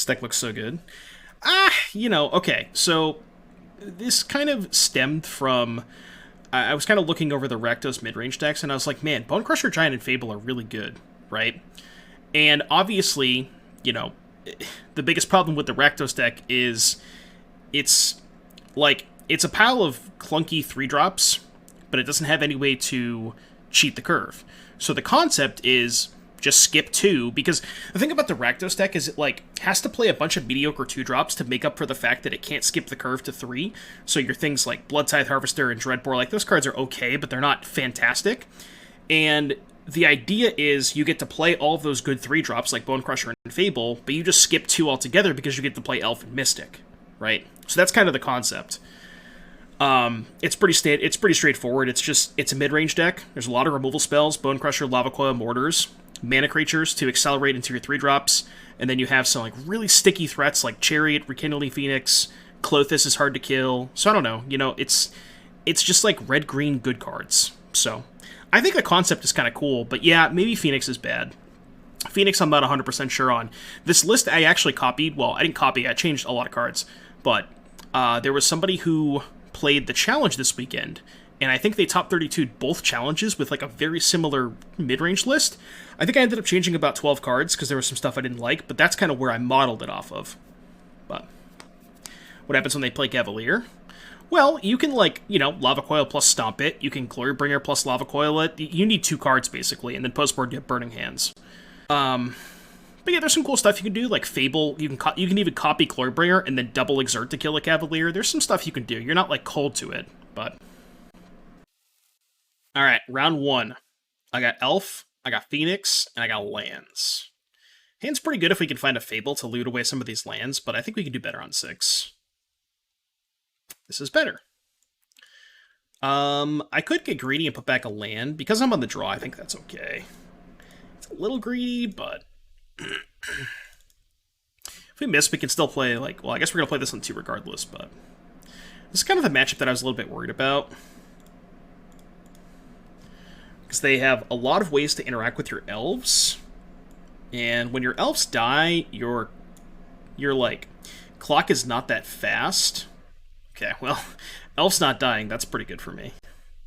deck looks so good. Okay, so this kind of stemmed from... I was kind of looking over the Rakdos mid-range decks, and I was like, man, Bonecrusher, Giant, and Fable are really good, right? And obviously, the biggest problem with the Rakdos deck is it's a pile of clunky 3-drops, but it doesn't have any way to cheat the curve. So the concept is just skip 2, because the thing about the Rakdos deck is it has to play a bunch of mediocre 2-drops to make up for the fact that it can't skip the curve to 3. So your things like Blood Tithe Harvester and Dreadbore, those cards are okay, but they're not fantastic. And the idea is you get to play all of those good 3-drops like Bonecrusher and Fable, but you just skip 2 altogether because you get to play Elf and Mystic, right? So that's kind of the concept. It's pretty straightforward. It's a mid-range deck. There's a lot of removal spells: Bonecrusher, Lava Coil, Mortars, mana creatures to accelerate into your 3-drops, and then you have some really sticky threats like Chariot, Rekindling Phoenix, Clothis is hard to kill. So I don't know, it's just red-green good cards. So I think the concept is kind of cool, but yeah, maybe Phoenix is bad. Phoenix I'm not 100% sure on. This list I actually copied. Well, I didn't copy, I changed a lot of cards, but there was somebody who played the challenge this weekend, and I think they top 32'd both challenges with a very similar mid-range list. I think I ended up changing about 12 cards because there was some stuff I didn't like, but that's kind of where I modeled it off of. But what happens when they play Cavalier? Well, you can Lava Coil plus Stomp It, you can Glorybringer plus Lava Coil it. You need 2 cards basically, and then postboard you have Burning Hands. But yeah, there's some cool stuff you can do, like Fable. You can even copy Glorybringer and then double Exert to kill a Cavalier. There's some stuff you can do. You're not cold to it, but... Alright, round 1. I got Elf, I got Phoenix, and I got lands. Hand's pretty good if we can find a Fable to loot away some of these lands, but I think we can do better on 6. This is better. I could get greedy and put back a land. Because I'm on the draw, I think that's okay. It's a little greedy, but... if we miss, we can still play, well, I guess we're going to play this on 2 regardless, but... This is kind of the matchup that I was a little bit worried about. Because they have a lot of ways to interact with your elves. And when your elves die, your clock is not that fast. Okay, well, elves not dying, that's pretty good for me.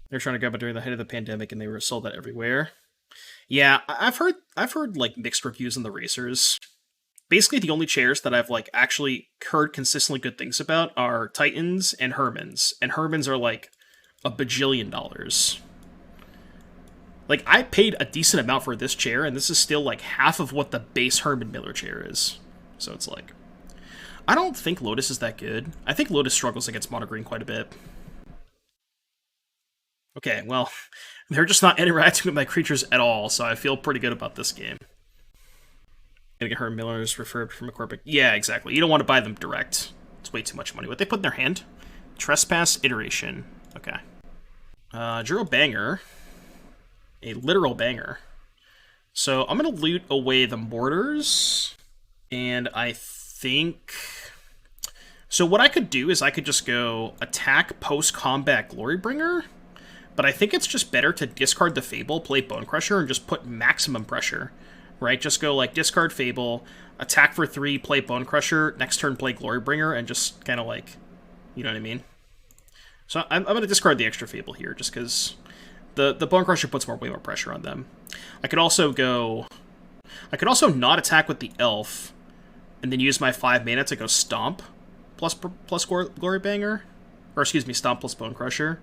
They're trying to grab it during the height of the pandemic, and they were sold that everywhere. Yeah, I've heard mixed reviews on the racers. Basically, the only chairs that I've actually heard consistently good things about are Titans and Hermans, and Hermans are a bajillion dollars. I paid a decent amount for this chair, and this is still half of what the base Herman Miller chair is. So it's I don't think Lotus is that good. I think Lotus struggles against mono green quite a bit. Okay, well, they're just not interacting with my creatures at all, so I feel pretty good about this game. Gonna get Herman Miller's refurbed from a corporate... Yeah, exactly. You don't want to buy them direct. It's way too much money. What they put in their hand? Trespass Iteration. Okay. Drew a banger. A literal banger. So I'm going to loot away the mortars. And I think... So what I could do is I could just go attack post-combat Glorybringer. But I think it's just better to discard the Fable, play Bonecrusher, and just put maximum pressure. Right? Just go discard Fable, attack for 3, play Bonecrusher, next turn play Glorybringer, and just kind of you know what I mean? So I'm going to discard the extra Fable here, just because the Bonecrusher puts way more pressure on them. I could also not attack with the Elf, and then use my 5 mana to go Stomp plus Glorybringer. Or excuse me, Stomp plus Bonecrusher.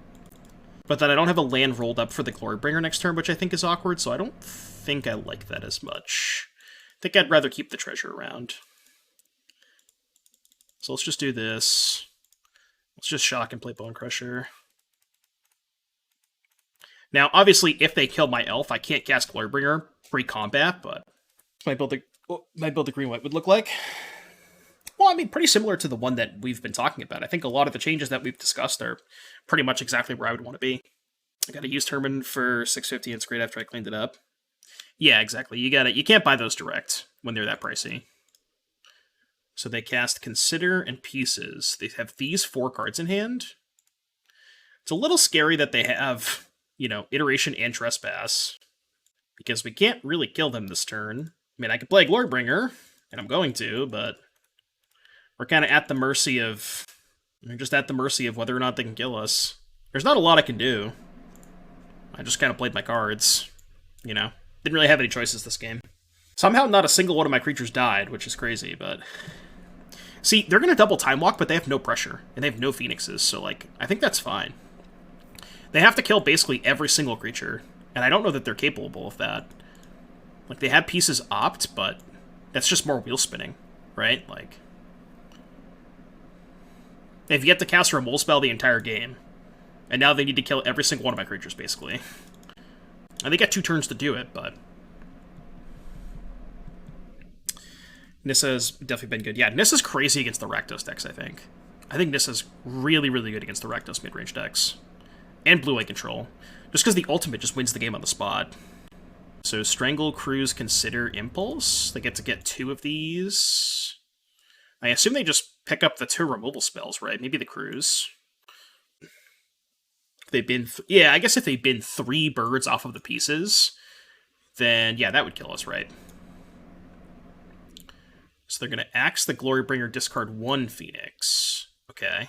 But then I don't have a land rolled up for the Glorybringer next turn, which I think is awkward, so I don't think I like that as much. I think I'd rather keep the treasure around. So let's just do this. Let's just shock and play Bonecrusher. Now, obviously, if they kill my elf, I can't cast Glorybringer pre-combat, but my build the green-white would look like. Well, I mean, pretty similar to the one that we've been talking about. I think a lot of the changes that we've discussed are pretty much exactly where I would want to be. I got a used Herman for $650, and it's great after I cleaned it up. Yeah, exactly. You can't buy those direct when they're that pricey. So they cast Consider and Pieces. They have these 4 cards in hand. It's a little scary that they have, Iteration and Trespass, because we can't really kill them this turn. I mean, I could play Glorybringer, and I'm going to, but We're kind of at the mercy of... We're just at the mercy of whether or not they can kill us. There's not a lot I can do. I just kind of played my cards. You know? Didn't really have any choices this game. Somehow not a single one of my creatures died, which is crazy, but... See, they're going to double Time Walk, but they have no pressure. And they have no Phoenixes, so, like, I think that's fine. They have to kill basically every single creature. And I don't know that they're capable of that. Like, they have pieces opt, but that's just more wheel spinning, right? Like, they've yet to cast a removal spell the entire game. And now they need to kill every single one of my creatures, basically. And they get 2 turns to do it, but... Nissa's definitely been good. Yeah, Nissa's crazy against the Rakdos decks, I think. I think Nissa's really, really good against the Rakdos mid-range decks. And Blue-Eye Control. Just because the ultimate just wins the game on the spot. So Strangle, Cruise, Consider, Impulse. They get to get 2 of these. I assume they just pick up the 2 removal spells, right? Maybe the Cruise. If they bin... yeah, I guess if they bin 3 birds off of the pieces, then yeah, that would kill us, right? So they're going to Axe the Glorybringer, discard 1 Phoenix. Okay.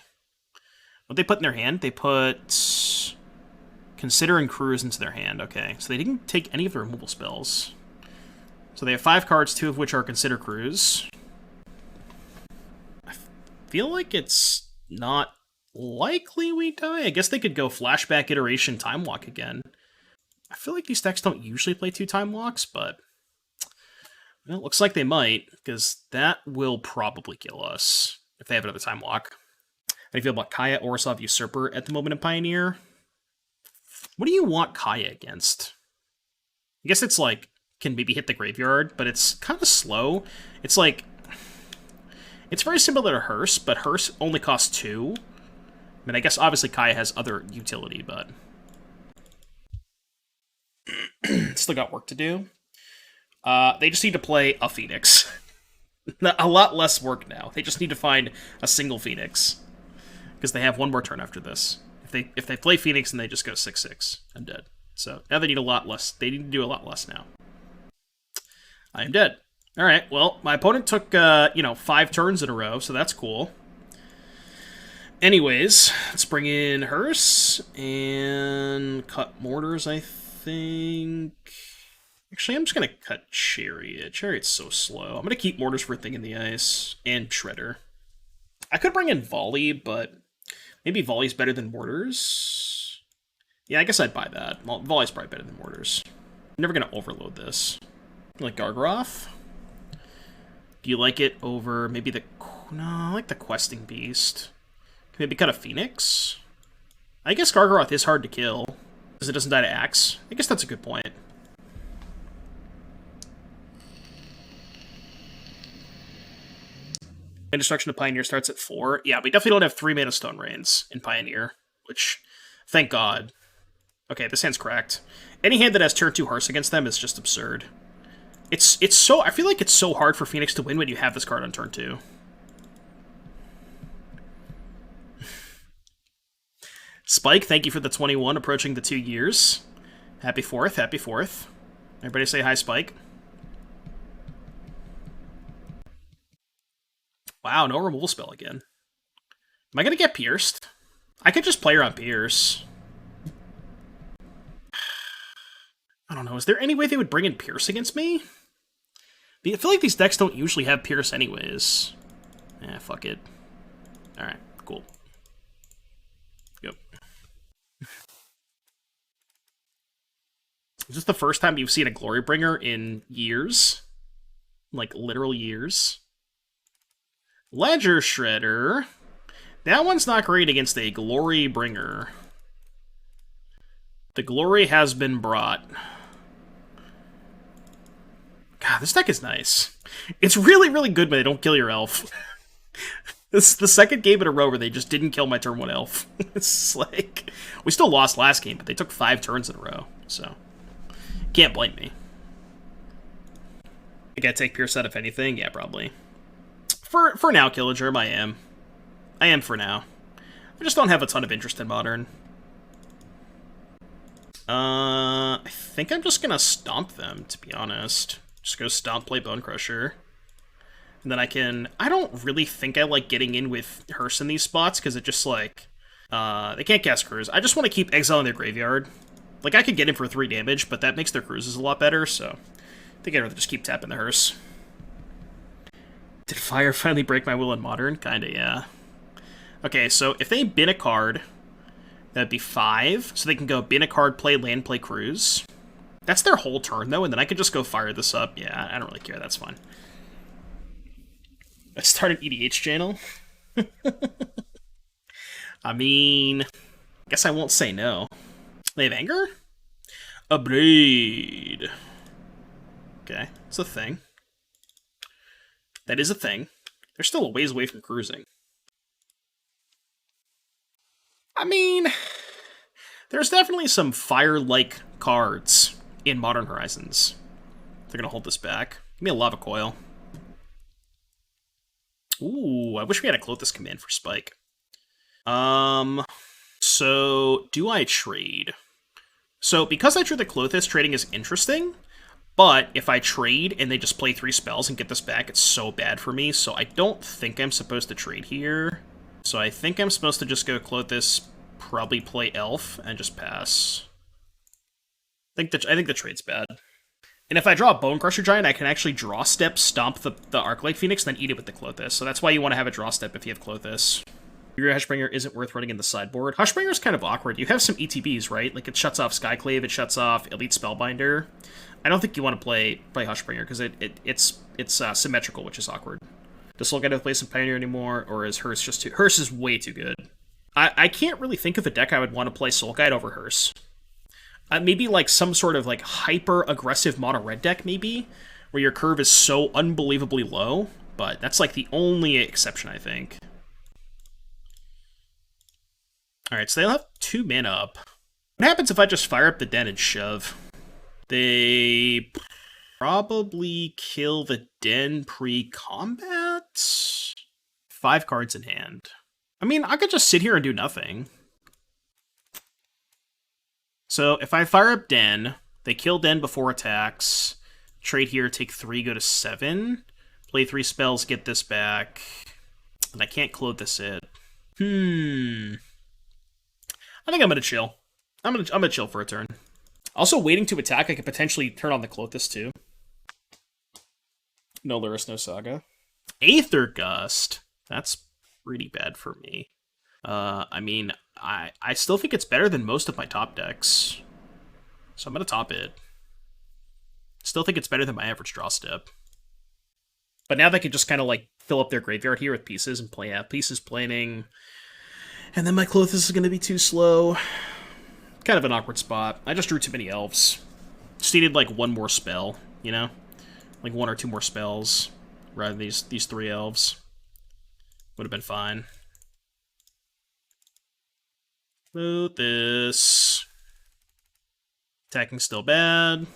What they put in their hand? They put Consider and Cruise into their hand. Okay. So they didn't take any of the removal spells. So they have 5 cards, 2 of which are Consider Cruise. I feel like it's not likely we die. I guess they could go Flashback, Iteration, Time Walk again. I feel like these decks don't usually play 2 Time Walks, but... well, it looks like they might, because that will probably kill us if they have another Time Walk. How do you feel about Kaya, Orisov, Usurper at the moment in Pioneer? What do you want Kaya against? I guess it's like, can maybe hit the graveyard, but it's kind of slow. It's like, it's very similar to Hearse, but Hearse only costs 2. I mean, I guess obviously Kaya has other utility, but... still got work to do. They just need to play a Phoenix. A lot less work now. They just need to find a single Phoenix. Because they have 1 more turn after this. If they play Phoenix and they just go 6/6, I'm dead. So now they need a lot less. They need to do a lot less now. I am dead. Alright, well, my opponent took, 5 turns in a row, so that's cool. Anyways, let's bring in Hearse and cut Mortars, I think. Actually, I'm just going to cut Chariot. Chariot's so slow. I'm going to keep Mortars for a Thing in the Ice and Shredder. I could bring in Volley, but maybe Volley's better than Mortars. Yeah, I guess I'd buy that. Well, Volley's probably better than Mortars. I'm never going to overload this. You like Gargaroth? Do you like it over maybe the... no, I like the Questing Beast. Can maybe cut a Phoenix? I guess Gargaroth is hard to kill, because it doesn't die to Axe. I guess that's a good point. And Destruction of Pioneer starts at 4. Yeah, we definitely don't have 3 mana Stone Rains in Pioneer, which, thank God. Okay, this hand's cracked. Any hand that has turn 2 Hearse against them is just absurd. It's so... I feel like it's so hard for Phoenix to win when you have this card on turn 2. Spike, thank you for the 21, approaching the 2 years. Happy 4th, happy 4th. Everybody say hi, Spike. Wow, no removal spell again. Am I going to get pierced? I could just play around Pierce. I don't know, is there any way they would bring in Pierce against me? I feel like these decks don't usually have Pierce anyways. Eh, fuck it. Alright, cool. Yep. Is this the first time you've seen a Glorybringer in years? Like, literal years? Ledger Shredder. That one's not great against a Glorybringer. The glory has been brought. God, this deck is nice. It's really, really good when they don't kill your elf. This is the second game in a row where they just didn't kill my turn 1 elf. It's like... we still lost last game, but they took 5 turns in a row, so... can't blame me. I gotta take Pierce out if anything? Yeah, probably. For now, Killagerm, I am. I am for now. I just don't have a ton of interest in Modern. I think I'm just gonna stomp them, to be honest. Just go stomp, play Bone Crusher. And then I don't really think I like getting in with Hearse in these spots, because it just, like, they can't cast Cruise. I just want to keep exiling their graveyard. Like, I could get in for 3 damage, but that makes their Cruises a lot better, so I think I'd rather just keep tapping the Hearse. Did Fire finally break my will in Modern? Kinda, yeah. Okay, so if they bin a card, that'd be 5, so they can go bin a card, play land, play Cruise. That's their whole turn, though, and then I could just go fire this up. Yeah, I don't really care, that's fine. Let's start an EDH channel. I mean, I guess I won't say no. They have Anger? Abrade. Okay, it's a thing. That is a thing. They're still a ways away from cruising. I mean, there's definitely some fire-like cards in Modern Horizons. They're gonna hold this back. Give me a Lava Coil. Ooh, I wish we had a Clothis command for Spike. So, do I trade? So, because I drew the Clothis, trading is interesting, but if I trade and they just play 3 spells and get this back, it's so bad for me, so I don't think I'm supposed to trade here. So I think I'm supposed to just go Clothis, probably play Elf, and just pass. I think the trade's bad. And if I draw a Bone Crusher Giant, I can actually draw step, stomp the Arclight Phoenix, then eat it with the Clothis. So that's why you want to have a draw step if you have Clothis. Your Hushbringer isn't worth running in the sideboard. Hushbringer's kind of awkward. You have some ETBs, right? Like, it shuts off Skyclave, it shuts off Elite Spellbinder. I don't think you want to play Hushbringer, because it's symmetrical, which is awkward. Does Soul Guide play some Pioneer anymore, or is Hearse just too... Hearse is way too good. I can't really think of a deck I would want to play Soul Guide over Hearse. Maybe, like, some sort of, like, hyper-aggressive mono-red deck, maybe, where your curve is so unbelievably low, but that's, like, the only exception, I think. Alright, so they'll have 2 mana up. What happens if I just fire up the Den and shove? They probably kill the Den pre-combat? 5 cards in hand. I mean, I could just sit here and do nothing. So, if I fire up Den, they kill Den before attacks, trade here, take 3, go to 7, play 3 spells, get this back, and I can't Clothis it. I think I'm gonna chill. I'm gonna chill for a turn. Also, waiting to attack, I could potentially turn on the Clothis too. No Lurrus, no Saga. Aether Gust. That's pretty bad for me. I mean, I still think it's better than most of my top decks. So I'm gonna top it. Still think it's better than my average draw step. But now they can just kind of like fill up their graveyard here with pieces and play out pieces planning. And then my Clothis is gonna be too slow. Kind of an awkward spot. I just drew too many elves. Just needed like 1 more spell, you know? Like 1 or 2 more spells rather than these 3 elves. Would have been fine. Loot this. Attacking still bad.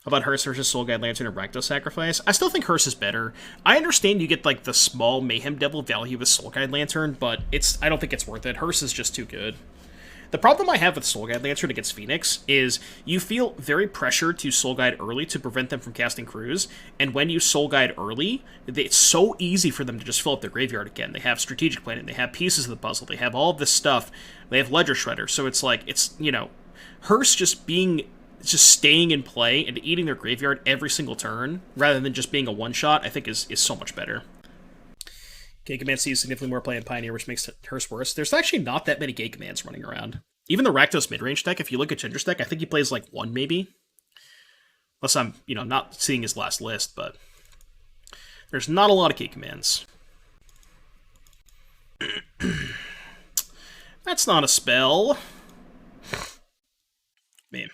How about Hearse versus Soul Guide Lantern or Rakdos Sacrifice? I still think Hearse is better. I understand you get like the small Mayhem Devil value with Soul Guide Lantern, but I don't think it's worth it. Hearse is just too good. The problem I have with Soul Guide Lantern against Phoenix is you feel very pressured to Soul Guide early to prevent them from casting Cruise, and when you Soul Guide early, it's so easy for them to just fill up their graveyard again. They have strategic planning, they have pieces of the puzzle, they have all of this stuff, they have Ledger Shredder, so it's like, you know, Hearse just staying in play and eating their graveyard every single turn, rather than just being a one-shot, I think is so much better. Gate Command sees significantly more play in Pioneer, which makes Hearse worse. There's actually not that many Gate Commands running around. Even the Rakdos mid-range deck, if you look at Ginger's deck, I think he plays like 1, maybe. Unless I'm, you know, not seeing his last list, but there's not a lot of Gate Commands. That's not a spell. Man.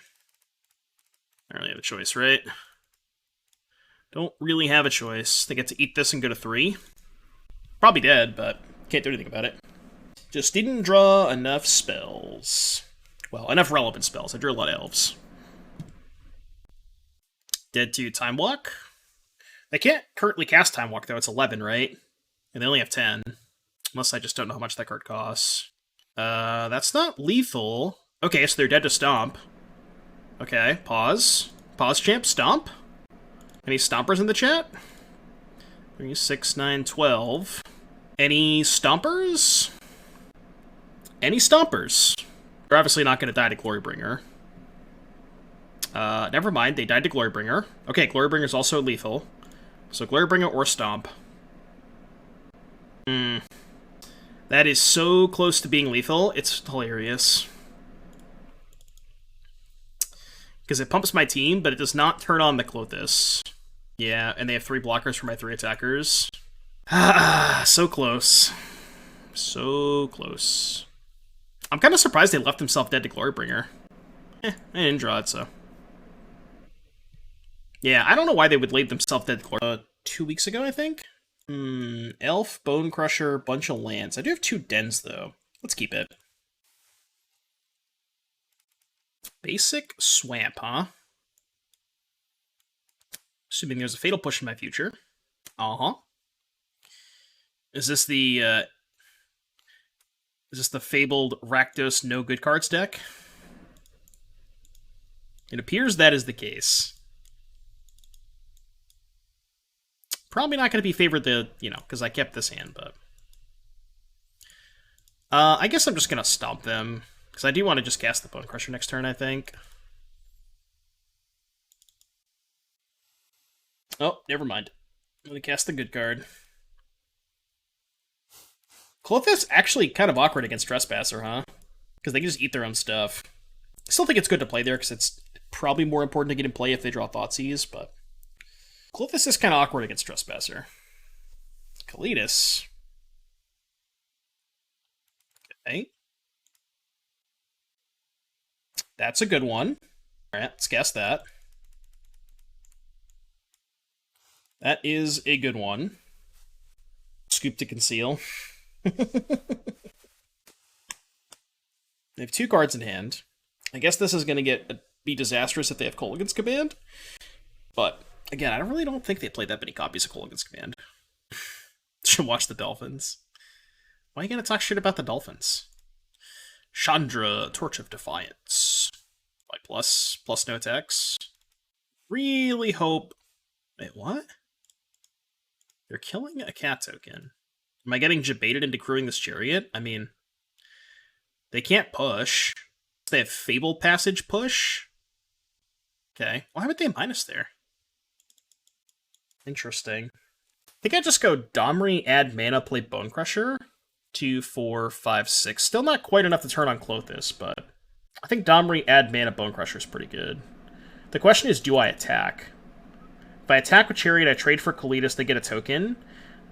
I don't really have a choice, right? Don't really have a choice. They get to eat this and go to 3. Probably dead, but can't do anything about it. Just didn't draw enough spells. Well, enough relevant spells. I drew a lot of elves. Dead to Time Walk. They can't currently cast Time Walk, though. It's 11, right? And they only have 10. Unless I just don't know how much that card costs. That's not lethal. Okay, so they're dead to Stomp. Okay, pause. Pause, champ, Stomp. Any stompers in the chat? 3, 6, 9, 12. Any stompers? Any stompers? They're obviously not going to die to Glorybringer. Never mind, they died to Glorybringer. Okay, Glorybringer's also lethal. So Glorybringer or Stomp. That is so close to being lethal, it's hilarious. Because it pumps my team, but it does not turn on the Clothis. Yeah, and they have 3 blockers for my 3 attackers. Ah, so close. So close. I'm kind of surprised they left themselves dead to Glorybringer. I didn't draw it, so. Yeah, I don't know why they would leave themselves dead to Glorybringer. 2 weeks ago, I think? Elf, Bone Crusher, bunch of lands. I do have 2 dens, though. Let's keep it. Basic Swamp, huh? Assuming there's a Fatal Push in my future. Uh-huh. Is this the fabled Rakdos no good cards deck? It appears that is the case. Probably not going to be favored because I kept this hand, but... I guess I'm just going to stomp them, because I do want to just cast the Bone Crusher next turn, I think. Oh, never mind. I'm going to cast the good card. Clothis actually kind of awkward against Trespasser, huh? Because they can just eat their own stuff. I still think it's good to play there, because it's probably more important to get in play if they draw Thoughtseize, but... Clothis is kind of awkward against Trespasser. Kalitas. Okay. That's a good one. Alright, let's guess that. That is a good one. Scoop to conceal. They have 2 cards in hand. I guess this is going to be disastrous if they have Kolaghan's Command. But, again, I really don't think they played that many copies of Kolaghan's Command. Should watch the Dolphins. Why are you going to talk shit about the Dolphins? Chandra, Torch of Defiance. By plus no attacks. Really hope... Wait, what? They're killing a cat token. Am I getting jebaited into crewing this chariot? I mean, they can't push. They have Fabled Passage push? Okay. Why would they minus there? Interesting. I think I just go Domri, add mana, play Bone Crusher. 2, 4, 5, 6. Still not quite enough to turn on Clothis, but I think Domri, add mana, Bone Crusher is pretty good. The question is, do I attack? If I attack with Chariot, I trade for Kalitas, they get a token.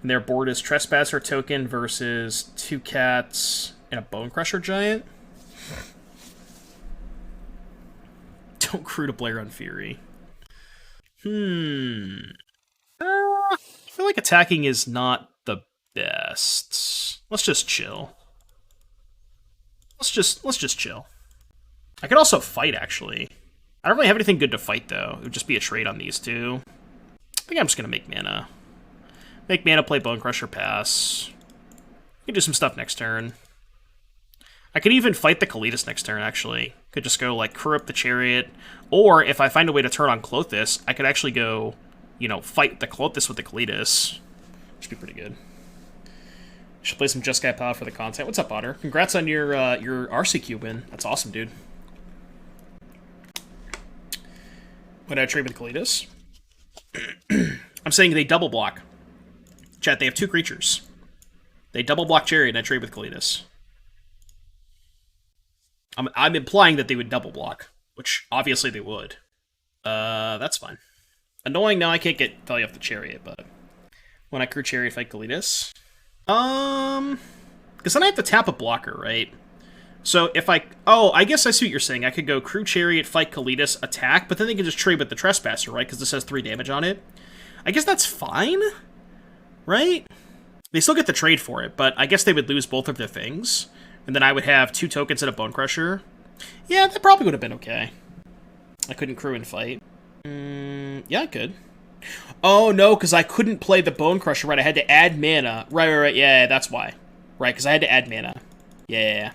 And their board is Trespasser token versus 2 cats and a Bone Crusher Giant. Don't crew to Blair on Fury. I feel like attacking is not the best. Let's just chill. Let's just chill. I could also fight, actually. I don't really have anything good to fight, though. It would just be a trade on these 2. I think I'm just going to make mana. Make mana, play Bone Crusher, pass. We can do some stuff next turn. I could even fight the Kalitas next turn, actually. Could just go, like, crew up the Chariot. Or, if I find a way to turn on Clothis, I could actually go, fight the Clothis with the Kalitas. Should be pretty good. Should play some Just Guy Pow for the content. What's up, Otter? Congrats on your RCQ win. That's awesome, dude. What did I trade with Kalitas? I'm saying they double block. Chat, they have 2 creatures. They double block Chariot and I trade with Kalitas. I'm implying that they would double block, which obviously they would. That's fine. Annoying now I can't get value off the Chariot, but when I crew Chariot, fight Kalitas. Because then I have to tap a blocker, right? So if I guess I see what you're saying. I could go crew Chariot, fight Kalitas, attack, but then they can just trade with the Trespasser, right? Because this has 3 damage on it. I guess that's fine, right? They still get the trade for it, but I guess they would lose both of their things. And then I would have 2 tokens and a Bone Crusher. Yeah, that probably would have been okay. I couldn't crew and fight. Yeah, I could. Oh, no, because I couldn't play the Bone Crusher, right? I had to add mana. Right, yeah, that's why. Right, because I had to add mana. Yeah.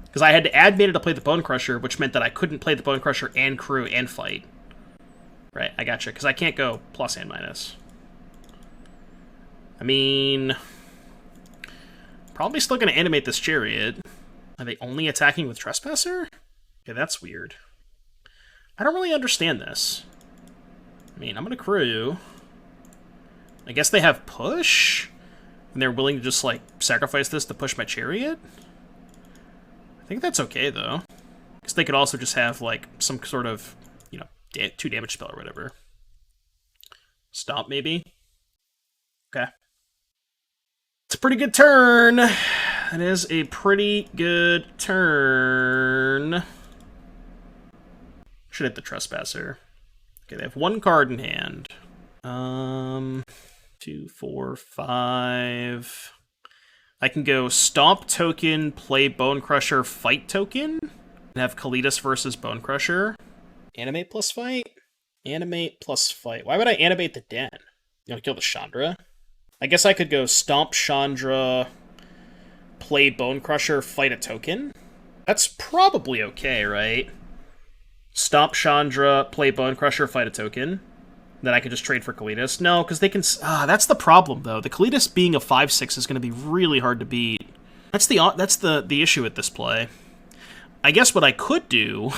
Because I had to add mana to play the Bone Crusher, which meant that I couldn't play the Bone Crusher and crew and fight. Right, I gotcha, because I can't go plus and minus. I mean, probably still going to animate this chariot. Are they only attacking with Trespasser? Okay, that's weird. I don't really understand this. I mean, I'm going to crew. I guess they have push? And they're willing to just, like, sacrifice this to push my chariot? I think that's okay, though. Because they could also just have, like, some sort of, you know, 2 damage spell or whatever. Stomp, maybe? Okay. It's a pretty good turn. It is a pretty good turn. Should hit the Trespasser. Okay, they have 1 card in hand. 2, 4, 5. I can go Stomp token, play Bone Crusher, fight token, and have Kalitas versus Bone Crusher. Animate plus fight? Animate plus fight. Why would I animate the Den? You want to kill the Chandra? I guess I could go Stomp Chandra, play Bone Crusher, fight a token. That's probably okay, right? Stomp Chandra, play Bone Crusher, fight a token. Then I could just trade for Kalitas. No, because they can... that's the problem, though. The Kalitas being a 5/6 is going to be really hard to beat. That's the issue with this play. I guess what I could do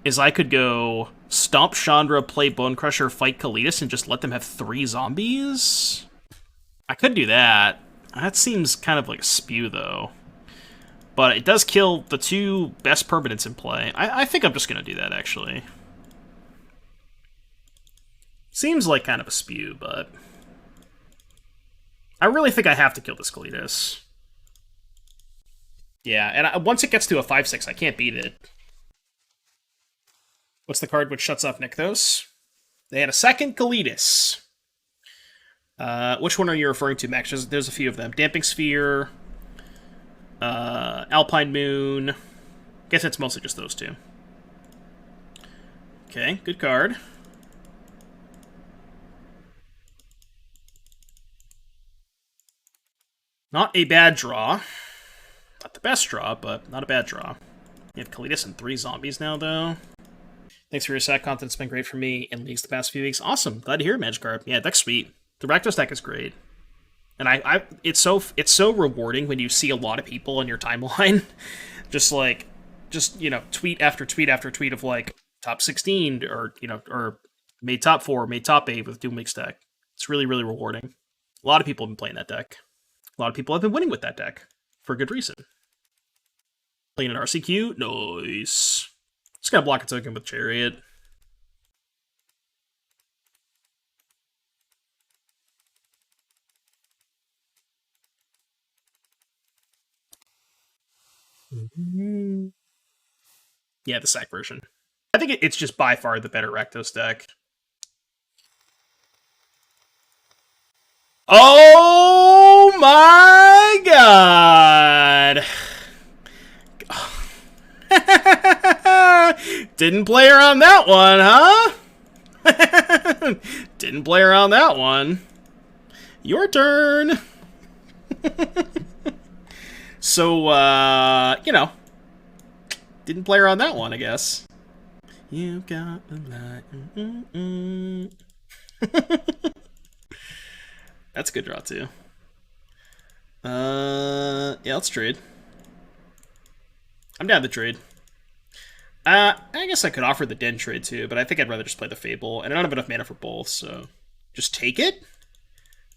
is I could go Stomp Chandra, play Bone Crusher, fight Kalitas, and just let them have 3 zombies. I could do that. That seems kind of like a spew, though. But it does kill the 2 best permanents in play. I think I'm just going to do that, actually. Seems like kind of a spew, but... I really think I have to kill this Kalitas. Yeah, and once it gets to a 5/6, I can't beat it. What's the card which shuts off Nykthos? They had a second Kalitas. Which one are you referring to, Max? There's a few of them. Damping Sphere, Alpine Moon. Guess it's mostly just those 2. Okay, good card. Not a bad draw. Not the best draw, but not a bad draw. You have Kalitas and 3 zombies now, though. Thanks for your sack content. It's been great for me in leagues the past few weeks. Awesome. Glad to hear it, Magikarp. Yeah, deck's sweet. The Rakdos deck is great. And it's so rewarding when you see a lot of people on your timeline just you know, tweet after tweet after tweet of like top 16 or, you know, or made top 4, made top 8 with Doom League's deck. It's really, really rewarding. A lot of people have been playing that deck. A lot of people have been winning with that deck for good reason. Playing an RCQ? Nice. Just gotta block a token with Chariot. Yeah, the sack version. I think it's just by far the better Rakdos deck. Oh my god! Didn't play around that one, huh? Didn't play around that one. Your turn. So, you know, didn't play around that one, I guess. You got the light. That's a good draw, too. Yeah, let's trade. I'm down to trade. I guess I could offer the Den trade, too, but I think I'd rather just play the Fable, and I don't have enough mana for both, so... Just take it?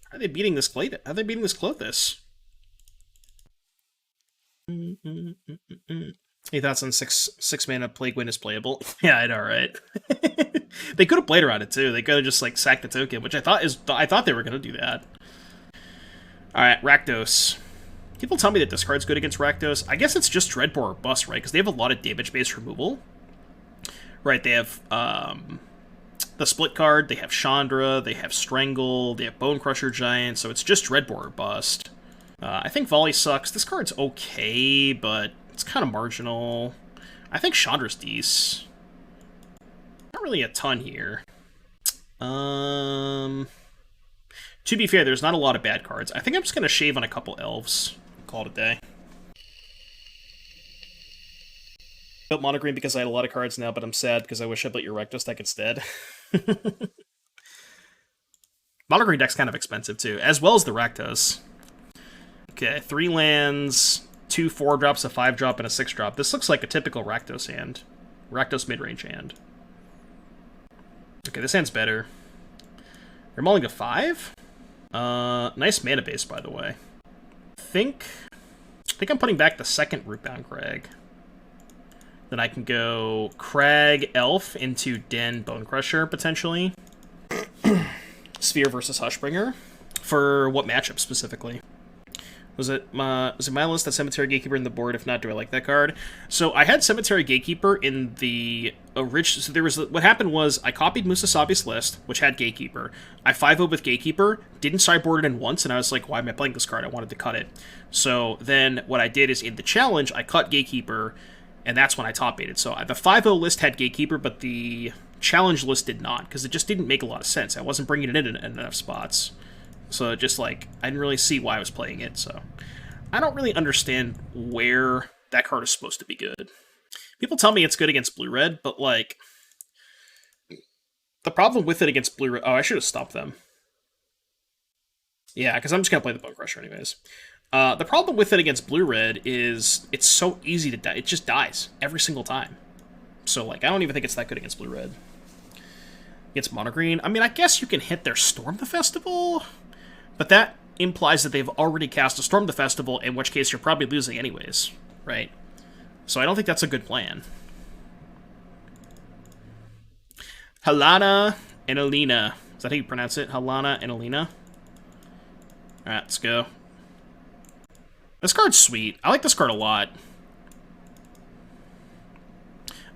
How are they beating this How are they beating this Clothis? Any thoughts on six mana Plague Wind is playable? Yeah, I know, right? They could have played around it too. They could have just like sacked the token, which I thought they were gonna do that. All right, Rakdos. People tell me that this card's good against Rakdos. I guess it's just Dreadbore or bust, right? Because they have a lot of damage-based removal. Right, they have the split card. They have Chandra. They have Strangle. They have Bone Crusher Giant. So it's just Dreadbore or bust. I think Volley sucks. This card's okay, but it's kind of marginal. I think Chandra's decent. Not really a ton here. To be fair, there's not a lot of bad cards. I think I'm just going to shave on a couple elves. Call it a day. Built Mono Green because I had a lot of cards now, but I'm sad because I wish I built your Rakdos deck instead. Mono green deck's kind of expensive too, as well as the Rakdos. Okay, 3 lands, 2 4-drops, a 5-drop, and a 6-drop. This looks like a typical Rakdos hand. Rakdos mid-range hand. Okay, this hand's better. You're mulling to 5? Nice mana base, by the way. I think I'm putting back the second Rootbound Crag. Then I can go Crag Elf into Den Bonecrusher, potentially. Sphere versus Hushbringer. For what matchup, specifically? Was it my list that Cemetery Gatekeeper in the board? If not, do I like that card? So I had Cemetery Gatekeeper in the original. So there was what happened was I copied Musasabi's list, which had Gatekeeper. I 5-0'd with Gatekeeper, didn't sideboard it in once, and I was like, why am I playing this card? I wanted to cut it. So then what I did is in the challenge, I cut Gatekeeper, and that's when I top baited. So the 5-0 list had Gatekeeper, but the challenge list did not, because it just didn't make a lot of sense. I wasn't bringing it in enough spots. So just like, I didn't really see why I was playing it, so. I don't really understand where that card is supposed to be good. People tell me it's good against blue-red, but like, the problem with it against blue-red... Oh, I should have stopped them. Yeah, because I'm just going to play the Bonecrusher anyways. The problem with it against blue-red is it's so easy to die. It just dies every single time. So like, I don't even think it's that good against blue-red. Against mono-green, I mean, I guess you can hit their Storm the Festival... But that implies that they've already cast a Storm the Festival, in which case you're probably losing anyways, right? So I don't think that's a good plan. Halana and Alina. Is that how you pronounce it? Halana and Alina? Alright, let's go. This card's sweet. I like this card a lot.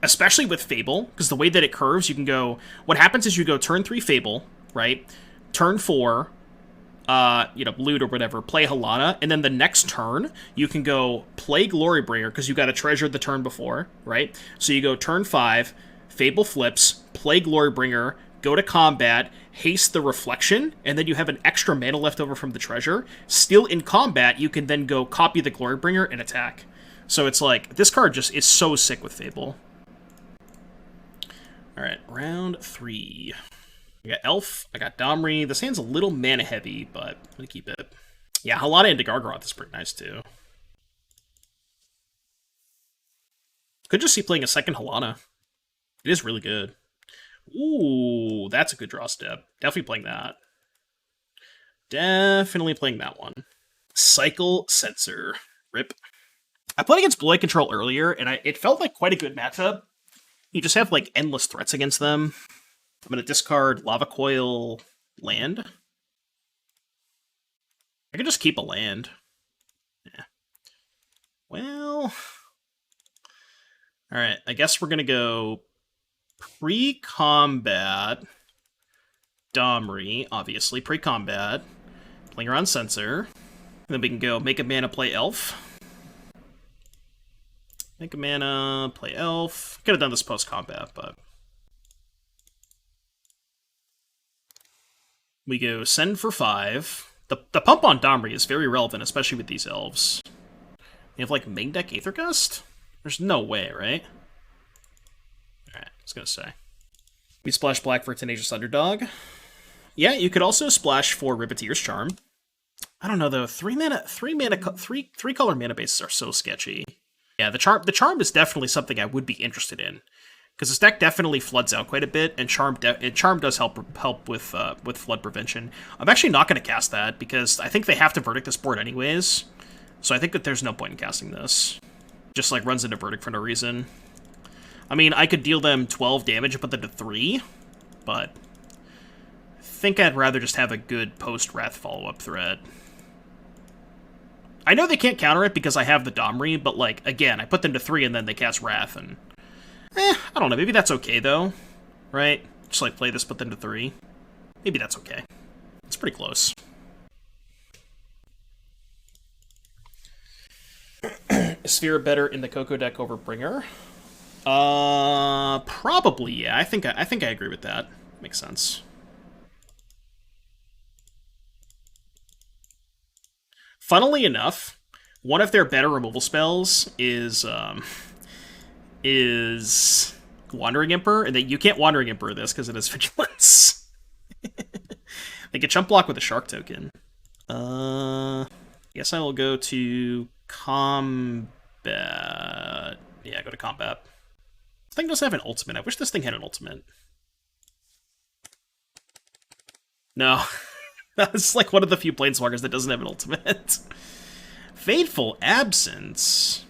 Especially with Fable, because the way that it curves, you can go... What happens is you go turn 3 Fable, right? Turn 4... loot or whatever, play Halana, and then the next turn, you can go play Glorybringer, because you got a treasure the turn before, right? So you go turn 5, Fable flips, play Glorybringer, go to combat, haste the Reflection, and then you have an extra mana left over from the treasure. Still in combat, you can then go copy the Glorybringer and attack. So it's like, this card just is so sick with Fable. Alright, round 3. I got Elf, I got Domri. This hand's a little mana heavy, but I'm gonna keep it. Yeah, Halana into Gargaroth is pretty nice too. Could just see playing a second Halana. It is really good. Ooh, that's a good draw step. Definitely playing that. Definitely playing that one. Cycle Sensor. Rip. I played against Blue Eye Control earlier, and it felt like quite a good matchup. You just have like endless threats against them. I'm going to discard Lava Coil land. I could just keep a land. Yeah. Well... Alright, I guess we're going to go pre-combat Domri, obviously. Pre-combat. Playing around Censor. And then we can go make a mana, play Elf. Make a mana, play Elf. Could have done this post-combat, but... We go send for 5. The pump on Domri is very relevant, especially with these elves. You have, like, main deck Aether Gust? There's no way, right? Alright, I was gonna say. We splash black for Tenacious Underdog. Yeah, you could also splash for Riveteer's Charm. I don't know, though. Three color mana bases are so sketchy. Yeah, the charm is definitely something I would be interested in. Because this deck definitely floods out quite a bit, and Charm does help with flood prevention. I'm actually not going to cast that, because I think they have to Verdict this board anyways. So I think that there's no point in casting this. Just, like, runs into Verdict for no reason. I mean, I could deal them 12 damage and put them to 3, but... I think I'd rather just have a good post-Wrath follow-up threat. I know they can't counter it because I have the Domri, but, like, again, I put them to 3 and then they cast Wrath, and... I don't know, maybe that's okay, though. Right? Just, like, play this, put them to 3. Maybe that's okay. It's pretty close. Is Sphere better in the Coco deck over Bringer? Probably, yeah. I think I agree with that. Makes sense. Funnily enough, one of their better removal spells is Wandering Emperor, and that you can't Wandering Emperor this because it is Vigilance. They get chump block with a Shark token. Guess I will go to combat. Yeah, go to combat. This thing doesn't have an ultimate. I wish this thing had an ultimate. No. That's like one of the few Planeswalkers that doesn't have an ultimate. Fateful Absence.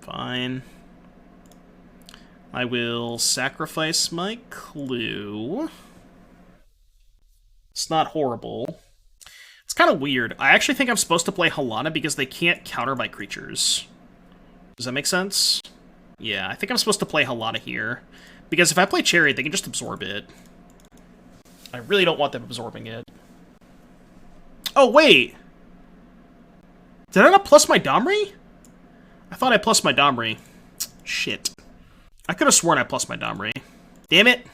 Fine. I will sacrifice my clue. It's not horrible. It's kind of weird. I actually think I'm supposed to play Halana because they can't counter my creatures. Does that make sense? Yeah, I think I'm supposed to play Halana here. Because if I play Chariot, they can just absorb it. I really don't want them absorbing it. Oh, wait! Did I not plus my Domri? I thought I plus my Domri. Shit. I could have sworn I plus my Domri. Damn it!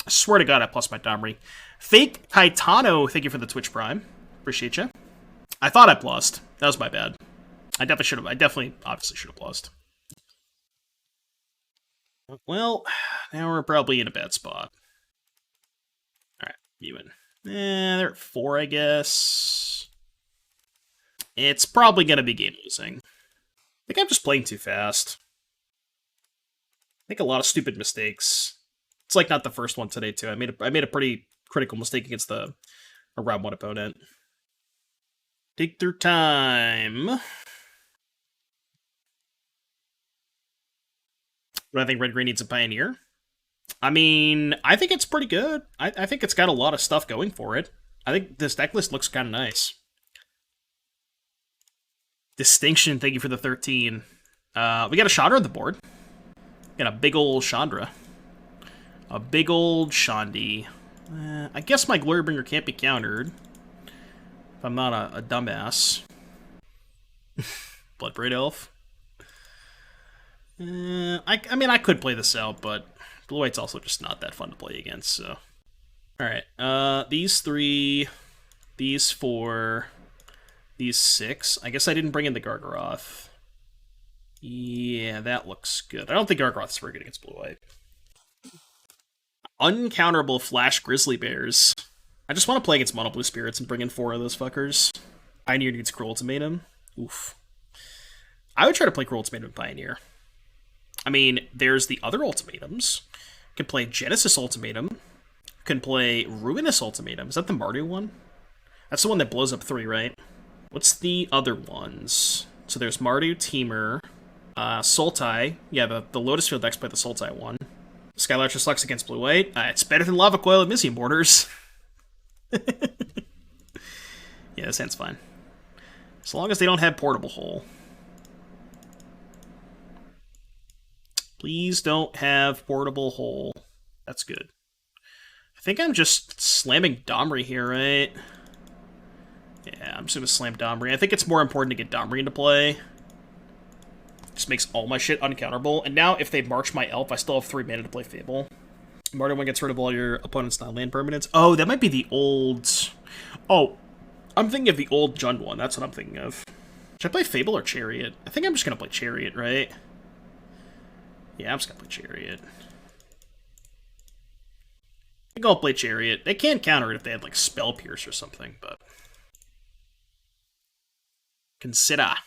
I swear to God I plus my Domri. Fake Caetano, thank you for the Twitch Prime. Appreciate you. I thought I plussed. That was my bad. I definitely should have. Obviously should have plussed. Well, now we're probably in a bad spot. Alright, you win. They're at 4, I guess. It's probably going to be game losing. I think I'm just playing too fast. I make a lot of stupid mistakes. It's like not the first one today, too. I made a pretty critical mistake against a round 1 opponent. Take their time. Do I think Red-Green needs a Pioneer? I mean, I think it's pretty good. I think it's got a lot of stuff going for it. I think this deck list looks kind of nice. Distinction, thank you for the 13. We got a Chandra on the board. Got a big old Chandra. A big old Shandi. I guess my Glorybringer can't be countered. If I'm not a dumbass. Bloodbraid Elf. I mean, I could play this out, but Blue White's also just not that fun to play against, so. Alright, these 3, these 4, these 6. I guess I didn't bring in the Gargaroth. Yeah, that looks good. I don't think Gargaroth's very good against Blue White. Uncounterable Flash Grizzly Bears. I just want to play against Mono Blue Spirits and bring in 4 of those fuckers. Pioneer needs Gruul Ultimatum. Oof. I would try to play Gruul Ultimatum and Pioneer. I mean, there's the other ultimatums. Can play Genesis Ultimatum. Can play Ruinous Ultimatum. Is that the Mardu one? That's the one that blows up 3, right? What's the other ones? So there's Mardu, Temur, Sultai. Yeah, the Lotus Field decks play the Sultai one. Skylarcher Slux against Blue White. It's better than Lava Coil and Mizzium Borders. Yeah, this hand's fine. As long as they don't have Portable Hole. Please don't have Portable Hole. That's good. I think I'm just slamming Domri here, right? Yeah, I'm just going to slam Domri. I think it's more important to get Domri into play. Just makes all my shit uncounterable. And now, if they march my Elf, I still have 3 mana to play Fable. Martyr 1 gets rid of all your opponent's non-land permanents. Oh, that might be the old... Oh, I'm thinking of the old Jund one. That's what I'm thinking of. Should I play Fable or Chariot? I think I'm just going to play Chariot, right? Yeah, I'm just going to play Chariot. I think I'll play Chariot. They can counter it if they had, like, Spell Pierce or something, but... Consider. I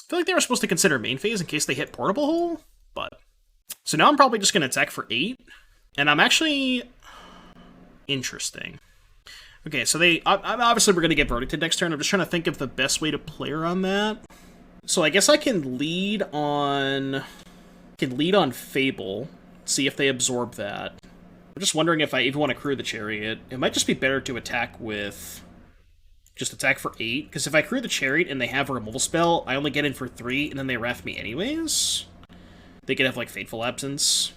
feel like they were supposed to consider main phase in case they hit Portable Hole, but... So now I'm probably just going to attack for 8, and I'm actually... Interesting. Okay, so obviously we're going to get Verdicted next turn. I'm just trying to think of the best way to play around that. So I guess I can lead on... Fable, see if they absorb that. I'm just wondering if I even want to crew the Chariot. It might just be better to attack with... Just attack for 8, because if I crew the Chariot and they have a removal spell, I only get in for 3, and then they wrath me anyways. They could have, like, Fateful Absence.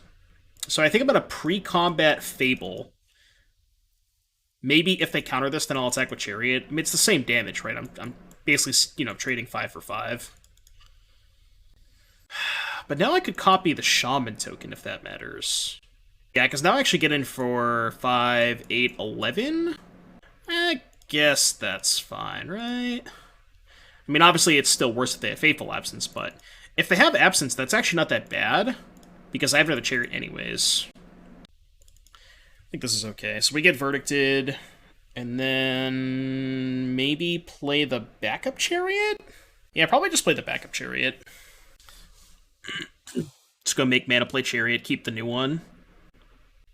So I think I'm going to pre-combat Fable. Maybe if they counter this, then I'll attack with Chariot. I mean, it's the same damage, right? I'm basically, you know, trading 5 for 5. But now I could copy the Shaman token, if that matters. Yeah, because now I actually get in for 5, 8, 11? I guess that's fine, right? I mean, obviously it's still worse if they have Fateful Absence, but if they have Absence, that's actually not that bad, because I have another Chariot anyways. I think this is okay. So we get Verdicted, and then maybe play the backup Chariot? Yeah, probably just play the backup Chariot. Just go make mana play Chariot, keep the new one.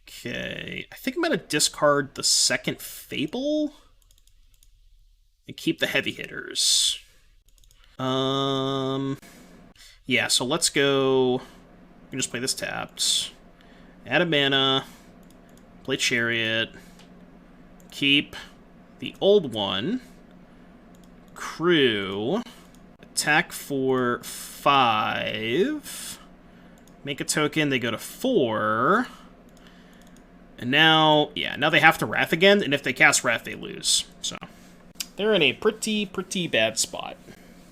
Okay, I think I'm gonna discard the second Fable and keep the heavy hitters. Yeah, so let's go. We can just play this tapped. Add a mana, play Chariot, keep the old one, crew, attack for 5, make a token, they go to 4. And now, yeah, now they have to Wrath again, and if they cast Wrath, they lose. So, they're in a pretty bad spot.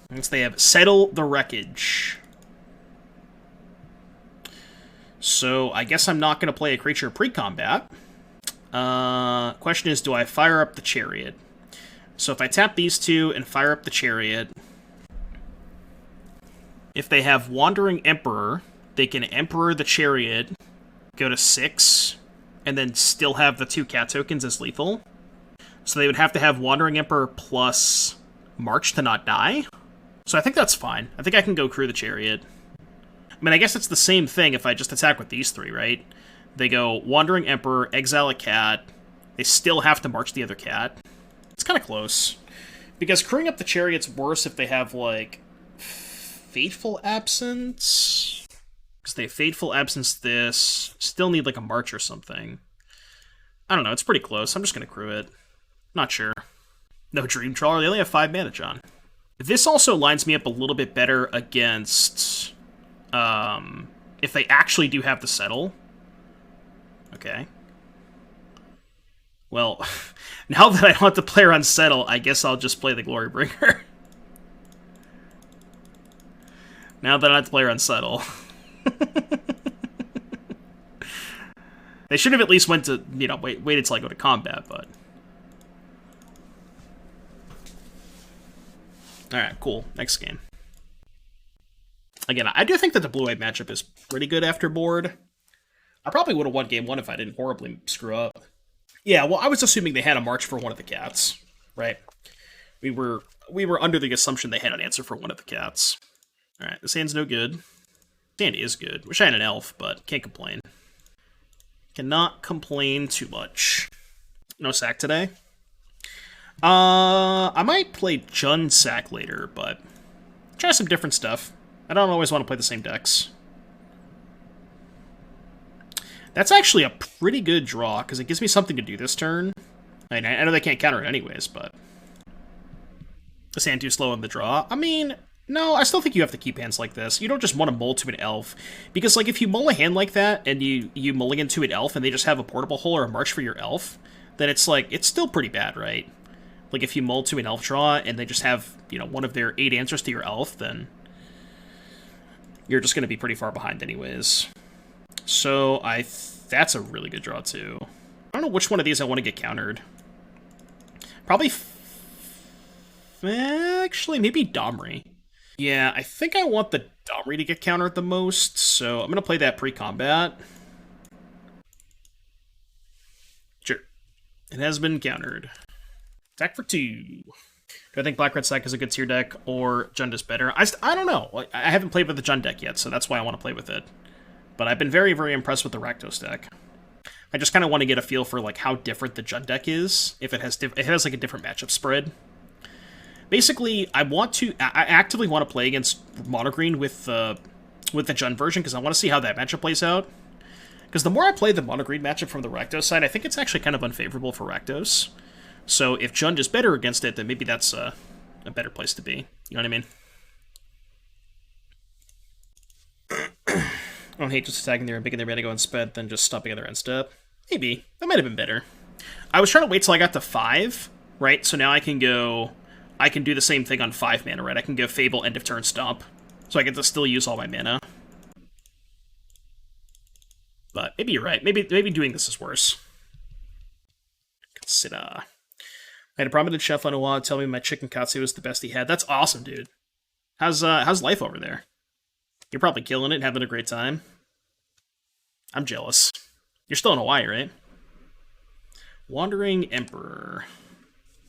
Once they have Settle the Wreckage. So, I guess I'm not going to play a creature pre-combat. Question is, do I fire up the Chariot? So if I tap these two and fire up the Chariot, if they have Wandering Emperor, they can Emperor the Chariot, go to 6, and then still have the 2 cat tokens as lethal. So they would have to have Wandering Emperor plus March to not die. So I think that's fine. I think I can go crew the Chariot. I mean, I guess it's the same thing if I just attack with these 3, right? They go Wandering Emperor, exile a cat. They still have to march the other cat. It's kind of close. Because crewing up the Chariot's worse if they have, like, Fateful Absence. Because they have Fateful Absence this. Still need, like, a march or something. I don't know, it's pretty close. I'm just going to crew it. Not sure. No Dream Trawler. They only have 5 mana, John. This also lines me up a little bit better against... if they actually do have the Settle. Okay. Well, now that I don't have to play around Settle, I guess I'll just play the Glorybringer. Now that I don't have to play around Settle. They should have at least went to, you know, waited till I go to combat, but... Alright, cool. Next game. Again, I do think that the blue-white matchup is pretty good after board. I probably would have won game 1 if I didn't horribly screw up. Yeah, well, I was assuming they had a march for one of the cats, right? We were under the assumption they had an answer for one of the cats. Alright, this hand's no good. Sandy is good. Wish I had an elf, but can't complain. Cannot complain too much. No sack today. I might play Jund sack later, but try some different stuff. I don't always want to play the same decks. That's actually a pretty good draw, because it gives me something to do this turn. I mean, I know they can't counter it anyways, but... This hand too slow in the draw. I mean, no, I still think you have to keep hands like this. You don't just want to mull to an elf. Because, like, if you mull a hand like that, and you mulligan to an elf, and they just have a portable hole or a march for your elf, then it's, like, it's still pretty bad, right? Like, if you mull to an elf draw, and they just have, you know, one of their 8 answers to your elf, then... You're just going to be pretty far behind anyways. So, that's a really good draw, too. I don't know which one of these I want to get countered. Probably... Actually, maybe Domri. Yeah, I think I want the Domri to get countered the most, so I'm going to play that pre-combat. Sure. It has been countered. Attack for 2. Do I think Black-Red Sack is a good tier deck, or Jund is better? I don't know. I haven't played with the Jund deck yet, so that's why I want to play with it. But I've been very, very impressed with the Rakdos deck. I just kind of want to get a feel for like how different the Jund deck is, if it has like a different matchup spread. Basically, I actively want to play against Mono Green with the Jund version, because I want to see how that matchup plays out. Because the more I play the Mono Green matchup from the Rakdos side, I think it's actually kind of unfavorable for Rakdos. So if Jund is better against it, then maybe that's a better place to be. You know what I mean? I don't hate just attacking there and making their mana go unspent, then just stopping at their end step. Maybe. That might have been better. I was trying to wait till I got to 5, right? So now I can do the same thing on 5 mana, right? I can go Fable, end of turn, stomp. So I get to still use all my mana. But maybe you're right. Maybe doing this is worse. Consider. I had a prominent chef on Oahu tell me my chicken katsu was the best he had. That's awesome, dude. How's life over there? You're probably killing it, having a great time. I'm jealous. You're still in Hawaii, right? Wandering Emperor.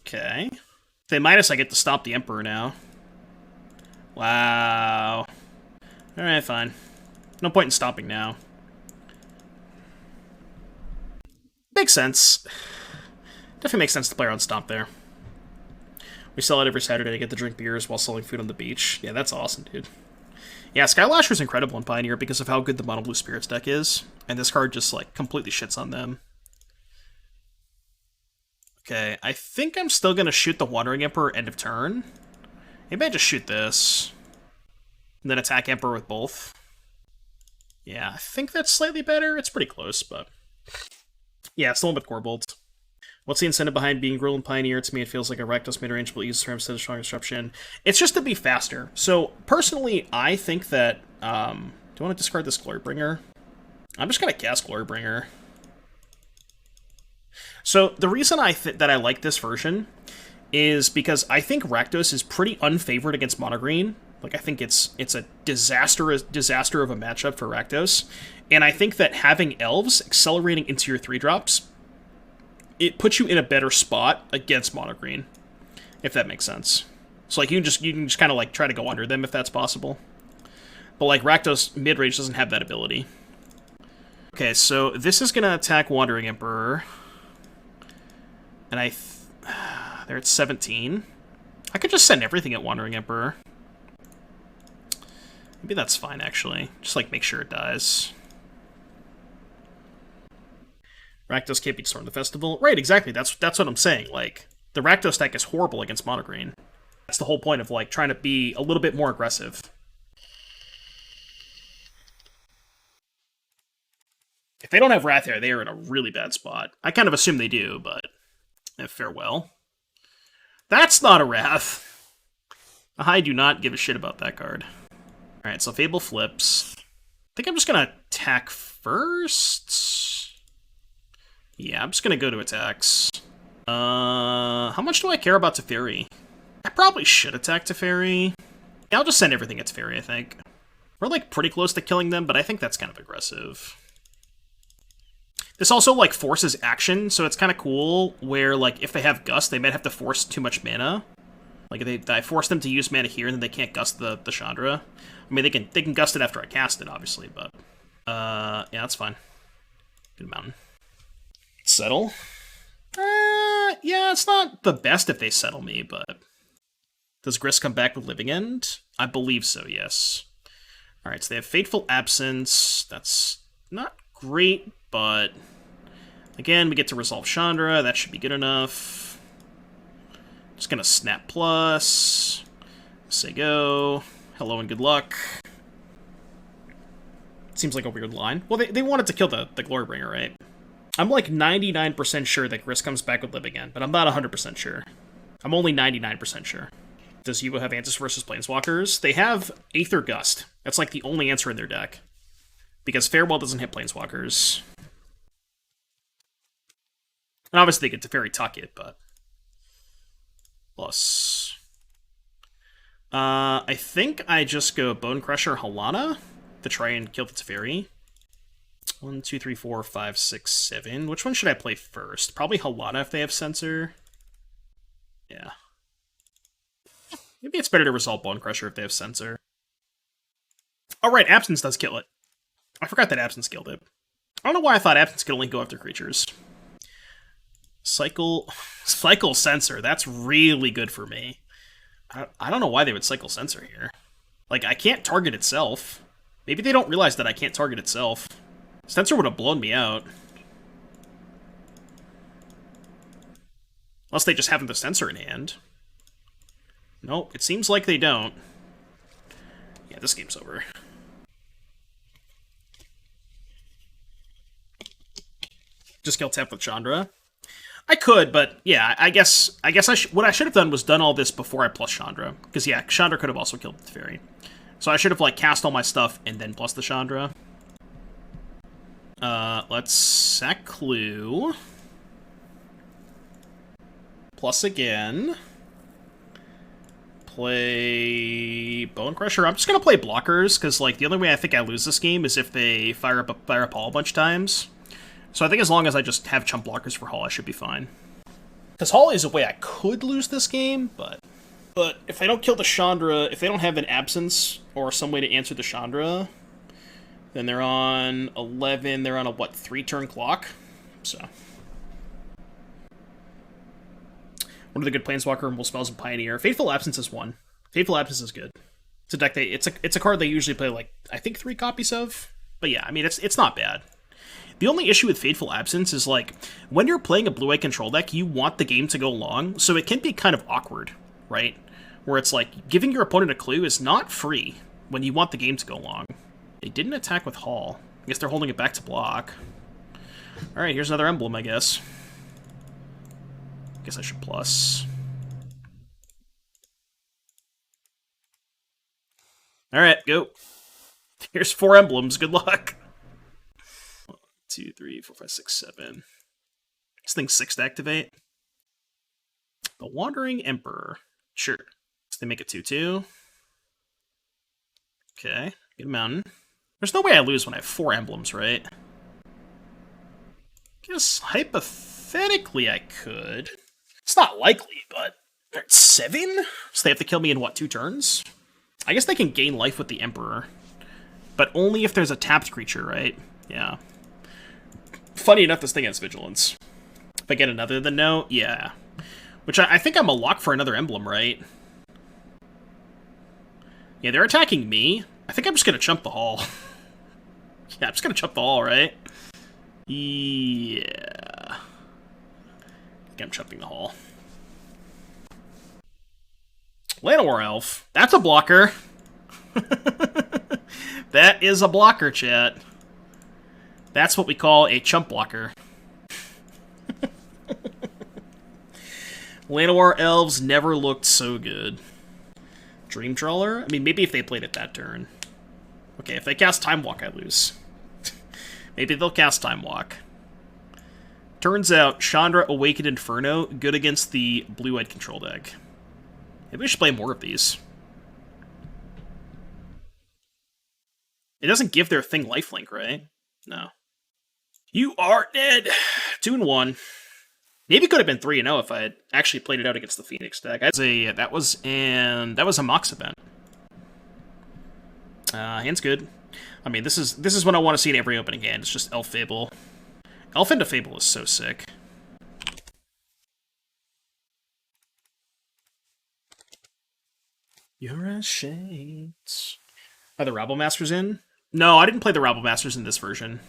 Okay. If they minus, I get to stop the Emperor now. Wow. Alright, fine. No point in stopping now. Makes sense. Definitely makes sense to play around Stomp there. We sell it every Saturday to get to drink beers while selling food on the beach. Yeah, that's awesome, dude. Yeah, Skylasher's incredible in Pioneer because of how good the Mono Blue Spirits deck is. And this card just, like, completely shits on them. Okay, I think I'm still going to shoot the Wandering Emperor end of turn. Maybe I just shoot this. And then attack Emperor with both. Yeah, I think that's slightly better. It's pretty close, but... Yeah, it's the one with Corebolt. What's the incentive behind being Gruul and Pioneer? To me, it feels like a Rakdos midrange will use terms instead of strong disruption. It's just to be faster. So, personally, I think that... do I want to discard this Glorybringer? I'm just going to cast Glorybringer. So, the reason that I like this version is because I think Rakdos is pretty unfavored against mono green. Like, I think it's a disaster of a matchup for Rakdos. And I think that having Elves accelerating into your 3-drops, it puts you in a better spot against mono green, if that makes sense. So, like, you can just kind of, like, try to go under them if that's possible. But, like, Rakdos midrange doesn't have that ability. Okay, so this is going to attack Wandering Emperor. And they're at 17. I could just send everything at Wandering Emperor. Maybe that's fine, actually. Just, like, make sure it dies. Rakdos can't beat Storm the Festival. Right, exactly. That's what I'm saying. Like, the Rakdos deck is horrible against mono green. That's the whole point of, like, trying to be a little bit more aggressive. If they don't have Wrathair, they are in a really bad spot. I kind of assume they do, but... farewell. That's not a Wrath! I do not give a shit about that card. Alright, so Fable flips. I think I'm just gonna attack first. Yeah, I'm just gonna go to attacks. How much do I care about Teferi? I probably should attack Teferi. Yeah, I'll just send everything at Teferi, I think. We're, like, pretty close to killing them, but I think that's kind of aggressive. This also, like, forces action, so it's kind of cool where, like, if they have Gust, they might have to force too much mana. Like, I force them to use mana here, and then they can't Gust the Chandra. I mean, they can Gust it after I cast it, obviously, but... yeah, that's fine. Good mountain. Settle? Yeah, it's not the best if they settle me, but... Does Grist come back with Living End? I believe so, yes. Alright, so they have Fateful Absence. That's not great, but... Again, we get to resolve Chandra. That should be good enough. Just gonna Snap Plus. Say go. Hello and good luck. Seems like a weird line. Well, they wanted to kill the Glorybringer, right? I'm like 99% sure that Grist comes back with Live Again, but I'm not 100% sure. I'm only 99% sure. Does Yugo have Antis versus Planeswalkers? They have Aether Gust. That's like the only answer in their deck. Because Farewell doesn't hit Planeswalkers. And obviously they get to Fairy Tuck it, but... Plus... I think I just go Bone Crusher Halana to try and kill the Teferi. 1, 2, 3, 4, 5, 6, 7. Which one should I play first? Probably Halana if they have Censor. Yeah. Maybe it's better to resolve Bone Crusher if they have Censor. Oh right, Absence does kill it. I forgot that Absence killed it. I don't know why I thought Absence could only go after creatures. Cycle Censor. That's really good for me. I don't know why they would cycle Censor here. Like, I can't target itself. Maybe they don't realize that I can't target itself. Censor would have blown me out. Unless they just have the Censor in hand. Nope, it seems like they don't. Yeah, this game's over. Just kill tap with Chandra. I could, but yeah, I guess what I should have done was done all this before I plus Chandra. Because yeah, Chandra could have also killed the Teferi. So I should have like cast all my stuff and then plus the Chandra. Let's sack Clue. Plus again. Play Bone Crusher. I'm just gonna play blockers, because like the only way I think I lose this game is if they fire up Hall a bunch of times. So I think as long as I just have chump blockers for Hall, I should be fine. Because Hall is a way I could lose this game, but if I don't kill the Chandra, if they don't have an absence or some way to answer the Chandra, then they're on 11. They're on a what, 3-turn clock? So. One of the good Planeswalker removal spells in Pioneer. Fateful Absence is one. Fateful Absence is good. It's a deck it's a card they usually play like I think 3 copies of. But yeah, I mean it's not bad. The only issue with Fateful Absence is like when you're playing a blue-white control deck, you want the game to go long, so it can be kind of awkward, right? Where it's like giving your opponent a clue is not free when you want the game to go long. They didn't attack with Hall. I guess they're holding it back to block. All right, here's another emblem, I guess. Guess I should plus. Alright, go. Here's 4 emblems. Good luck. 1, 2, 3, 4, 5, 6, 7. This thing's 6 to activate. The Wandering Emperor. Sure. So they make it 2/2. Okay. Get a mountain. There's no way I lose when I have 4 emblems, right? Guess hypothetically I could. It's not likely, but they're at 7? So they have to kill me in, what, 2 turns? I guess they can gain life with the Emperor. But only if there's a tapped creature, right? Yeah. Funny enough, this thing has Vigilance. If I get another, then no? Yeah. Which I think I'm a lock for another emblem, right? Yeah, they're attacking me. I think I'm just gonna chump the Hall. Yeah, I'm just gonna chump the Hall, right? Yeah. I think I'm chumping the Hall. Llanowar Elf. That's a blocker. That is a blocker, chat. That's what we call a chump blocker. Llanowar Elves never looked so good. Dream Trawler? I mean, maybe if they played it that turn. Okay, if they cast Time Walk, I lose. Maybe they'll cast Time Walk. Turns out, Chandra Awakened Inferno, good against the blue-white control deck. Maybe we should play more of these. It doesn't give their thing lifelink, right? No. You are dead! 2-1. Maybe it could have been 3-0 if I had actually played it out against the Phoenix deck. That was a Mox event. Hand's good. I mean, this is what I want to see in every opening hand. It's just Elf Fable. Elf into Fable is so sick. You're a shade. Are the Rabble Masters in? No, I didn't play the Rabble Masters in this version.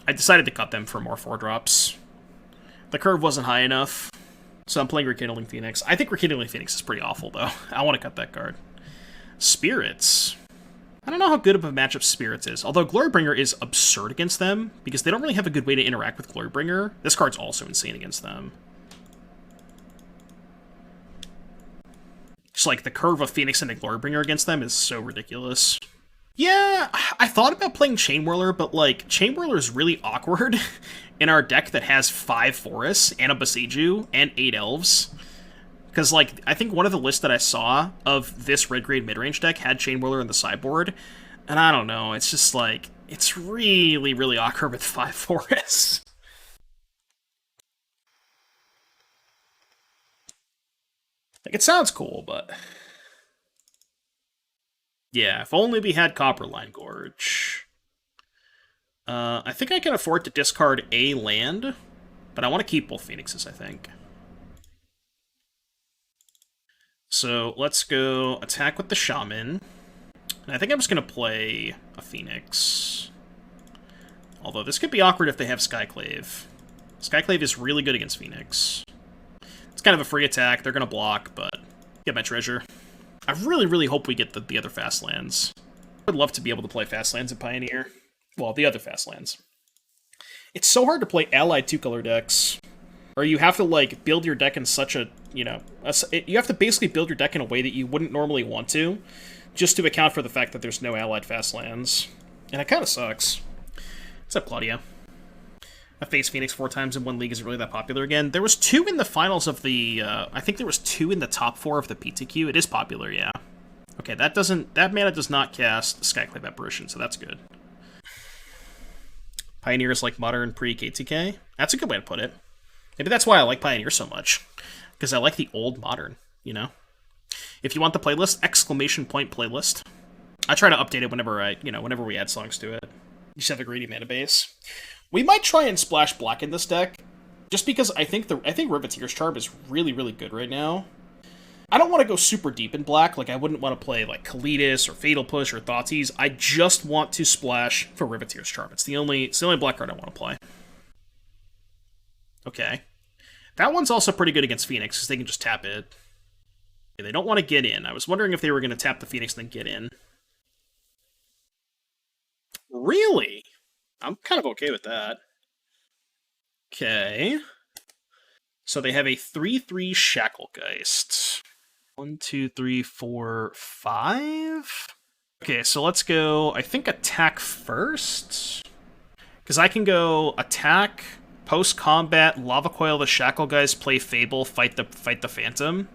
I decided to cut them for more 4-drops. The curve wasn't high enough, so I'm playing Rekindling Phoenix. I think Rekindling Phoenix is pretty awful, though. I want to cut that card. Spirits. I don't know how good of a matchup Spirits is, although Glorybringer is absurd against them, because they don't really have a good way to interact with Glorybringer. This card's also insane against them. Just like the curve of Phoenix and a Glorybringer against them is so ridiculous. Yeah, I thought about playing Chainwhirler, but like, Chainwhirler is really awkward in our deck that has 5 forests, and a Boseiju, and 8 elves. Because, like, I think one of the lists that I saw of this red-grade mid-range deck had Chainwhirler in the sideboard, and I don't know, it's just like, it's really, really awkward with 5 forests. Like, it sounds cool, but... yeah, if only we had Copperline Gorge. I think I can afford to discard a land, but I want to keep both Phoenixes, I think. So let's go attack with the Shaman. And I think I'm just going to play a Phoenix. Although this could be awkward if they have Skyclave. Skyclave is really good against Phoenix. It's kind of a free attack. They're going to block, but get my treasure. I really, really hope we get the other fast lands. I would love to be able to play fast lands in Pioneer. Well, the other fast lands. It's so hard to play allied 2-color decks. Or you have to, like, build your deck in such a, you know... you have to basically build your deck in a way that you wouldn't normally want to, just to account for the fact that there's no allied fast lands. And it kind of sucks. What's up, Claudia? a face Phoenix 4 times in one league isn't really that popular again. There was 2 in the finals of the, I think there was 2 in the top 4 of the PTQ. It is popular, yeah. Okay, that mana does not cast Skyclave Apparition, so that's good. Pioneer is like modern pre-KTK. That's a good way to put it. Maybe that's why I like Pioneer so much. Because I like the old modern, you know? If you want the playlist, exclamation point playlist. I try to update it whenever we add songs to it. You just have a greedy mana base. We might try and splash black in this deck, just because I think Riveteer's Charm is really, really good right now. I don't want to go super deep in black, like I wouldn't want to play like Kalitas or Fatal Push or Thoughtseize. I just want to splash for Riveteer's Charm. It's the only black card I want to play. Okay. That one's also pretty good against Phoenix, because they can just tap it. Okay, they don't want to get in. I was wondering if they were going to tap the Phoenix and then get in. Really? I'm kind of okay with that. Okay. So they have a 3/3 Shacklegeist. 1, 2, 3, 4, 5. Okay, so let's go, I think, attack first. Because I can go attack, post-combat, Lava Coil the Shacklegeist, play Fable, fight the Phantom.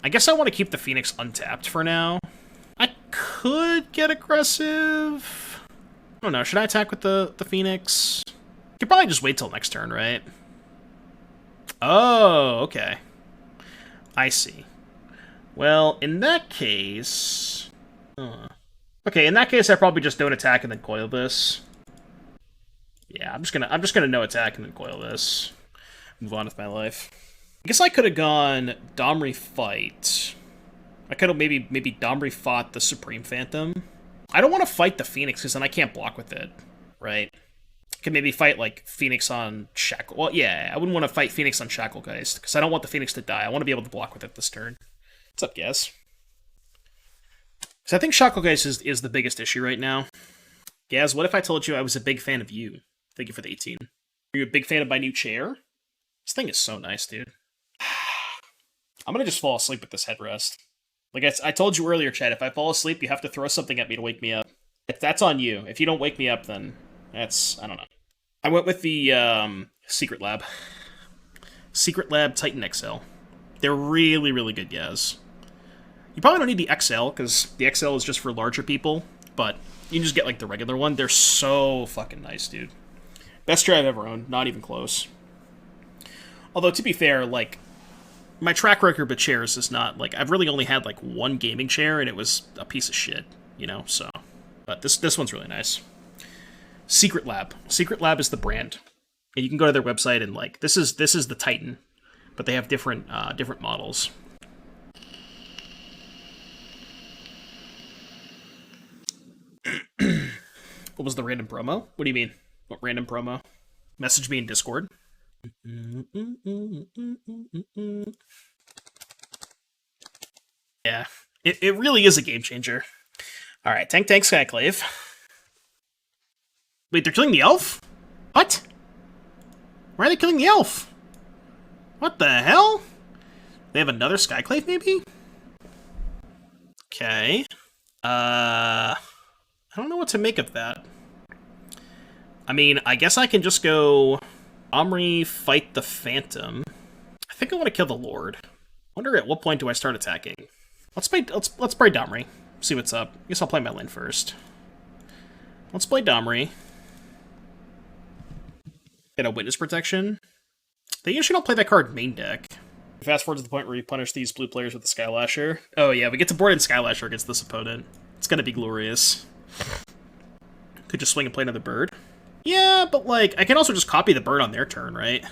I guess I want to keep the Phoenix untapped for now. I could get aggressive. I don't know, should I attack with the Phoenix? I could probably just wait till next turn, right? Oh, okay. I see. Well, in that case... Okay, in that case, I probably just don't attack and then coil this. Yeah, I'm just gonna no attack and then coil this. Move on with my life. I guess I could have gone Domri Fight. I could have maybe Domri fought the Supreme Phantom. I don't want to fight the Phoenix, because then I can't block with it, right? I could maybe fight, like, Phoenix on Shackle... Well, yeah, I wouldn't want to fight Phoenix on Shacklegeist, because I don't want the Phoenix to die. I want to be able to block with it this turn. What's up, Gaz? So I think Shacklegeist is the biggest issue right now. Gaz, what if I told you I was a big fan of you? Thank you for the 18. Are you a big fan of my new chair? This thing is so nice, dude. I'm gonna just fall asleep with this headrest. Like I told you earlier, Chad, if I fall asleep, you have to throw something at me to wake me up. If that's on you. If you don't wake me up, then that's... I don't know. I went with the Secret Lab. Secret Lab Titan XL. They're really, really good, Gaz. You probably don't need the XL, because the XL is just for larger people, but you can just get, like, the regular one. They're so fucking nice, dude. Best chair I've ever owned. Not even close. Although, to be fair, like, my track record with chairs is not, like, I've really only had, like, one gaming chair, and it was a piece of shit, you know, so. But this one's really nice. Secret Lab. Secret Lab is the brand. And you can go to their website and, like, this is the Titan, but they have different models. What was the random promo? What do you mean? What random promo? Message me in Discord. Yeah, it really is a game changer. All right, tank Skyclave. Wait, they're killing the elf? What? Why are they killing the elf? What the hell? They have another Skyclave, maybe? Okay. I don't know what to make of that. I mean, I guess I can just go Omri, fight the Phantom. I think I want to kill the Lord. Wonder at what point do I start attacking? Let's play Domri. See what's up. I guess I'll play my Lin first. Let's play Domri. Get a Witness Protection. They usually don't play that card main deck. Fast forward to the point where you punish these blue players with the Skylasher. Oh yeah, we get to board in Skylasher against this opponent. It's gonna be glorious. Could just swing and play another bird. Yeah, but like, I can also just copy the bird on their turn, right?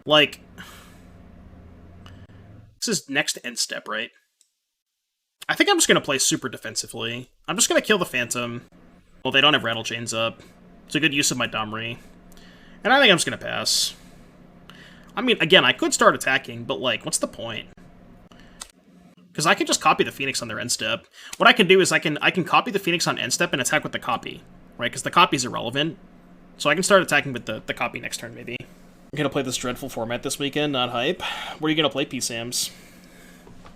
Like, this is next end step, right? I think I'm just gonna play super defensively. I'm just gonna kill the Phantom. Well, they don't have Rattle Chains up. It's a good use of my Domri. And I think I'm just gonna pass. I mean, again, I could start attacking, but like, what's the point? Because I can just copy the Phoenix on their end step. What I can do is I can copy the Phoenix on end step and attack with the copy, right? Because the copy is irrelevant. So I can start attacking with the copy next turn, maybe. I'm gonna play this dreadful format this weekend, not hype. Where are you gonna play, P-Sams?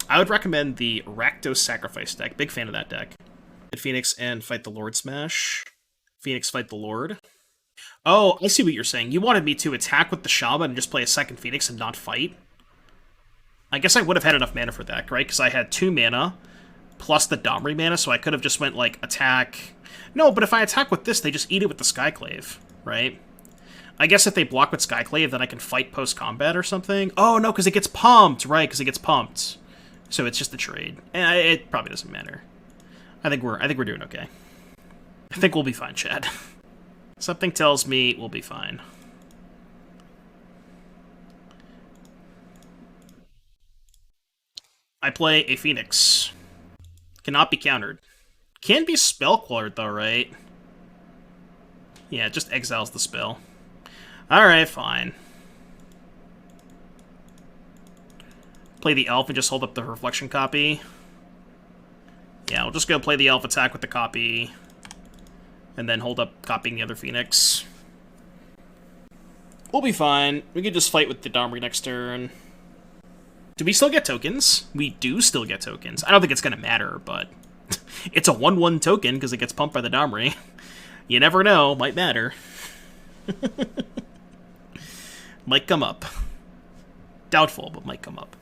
I would recommend the Rakdos Sacrifice deck. Big fan of that deck. Hit Phoenix and fight the Lord Smash. Phoenix fight the Lord. Oh, I see what you're saying. You wanted me to attack with the Shaman and just play a second Phoenix and not fight? I guess I would have had enough mana for that, right? Because I had 2 mana plus the Domri mana, so I could have just went, like, attack... No, but if I attack with this, they just eat it with the Skyclave, right? I guess if they block with Skyclave, then I can fight post-combat or something. Oh, no, because it gets pumped, right, because it gets pumped. So it's just a trade. It probably doesn't matter. I think we're doing okay. I think we'll be fine, Chad. Something tells me we'll be fine. I play a Phoenix. Cannot be countered. Can be spell colored though, right? Yeah, it just exiles the spell. Alright, fine. Play the elf and just hold up the reflection copy. Yeah, we'll just go play the elf, attack with the copy, and then hold up copying the other Phoenix. We'll be fine. We could just fight with the Domri next turn. Do we still get tokens? We do still get tokens. I don't think it's going to matter, but it's a 1/1 token because it gets pumped by the Domri. You never know. Might matter. Might come up. Doubtful, but might come up.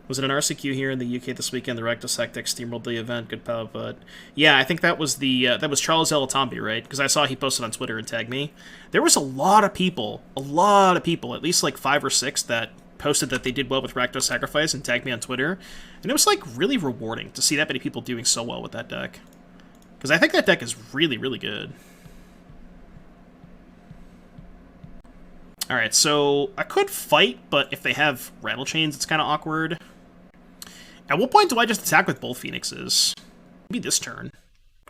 Was it an RCQ here in the UK this weekend? The Rectus Hectic steamrolled the event. Good pal, but yeah, I think that was the that was Charles Elatombi, right? Because I saw he posted on Twitter and tagged me. There was a lot of people, at least like 5 or 6 that posted that they did well with Rakdos Sacrifice and tagged me on Twitter, and it was like really rewarding to see that many people doing so well with that deck. Because I think that deck is really, really good. Alright, so I could fight, but if they have Rattle Chains, it's kind of awkward. At what point do I just attack with both Phoenixes? Maybe this turn.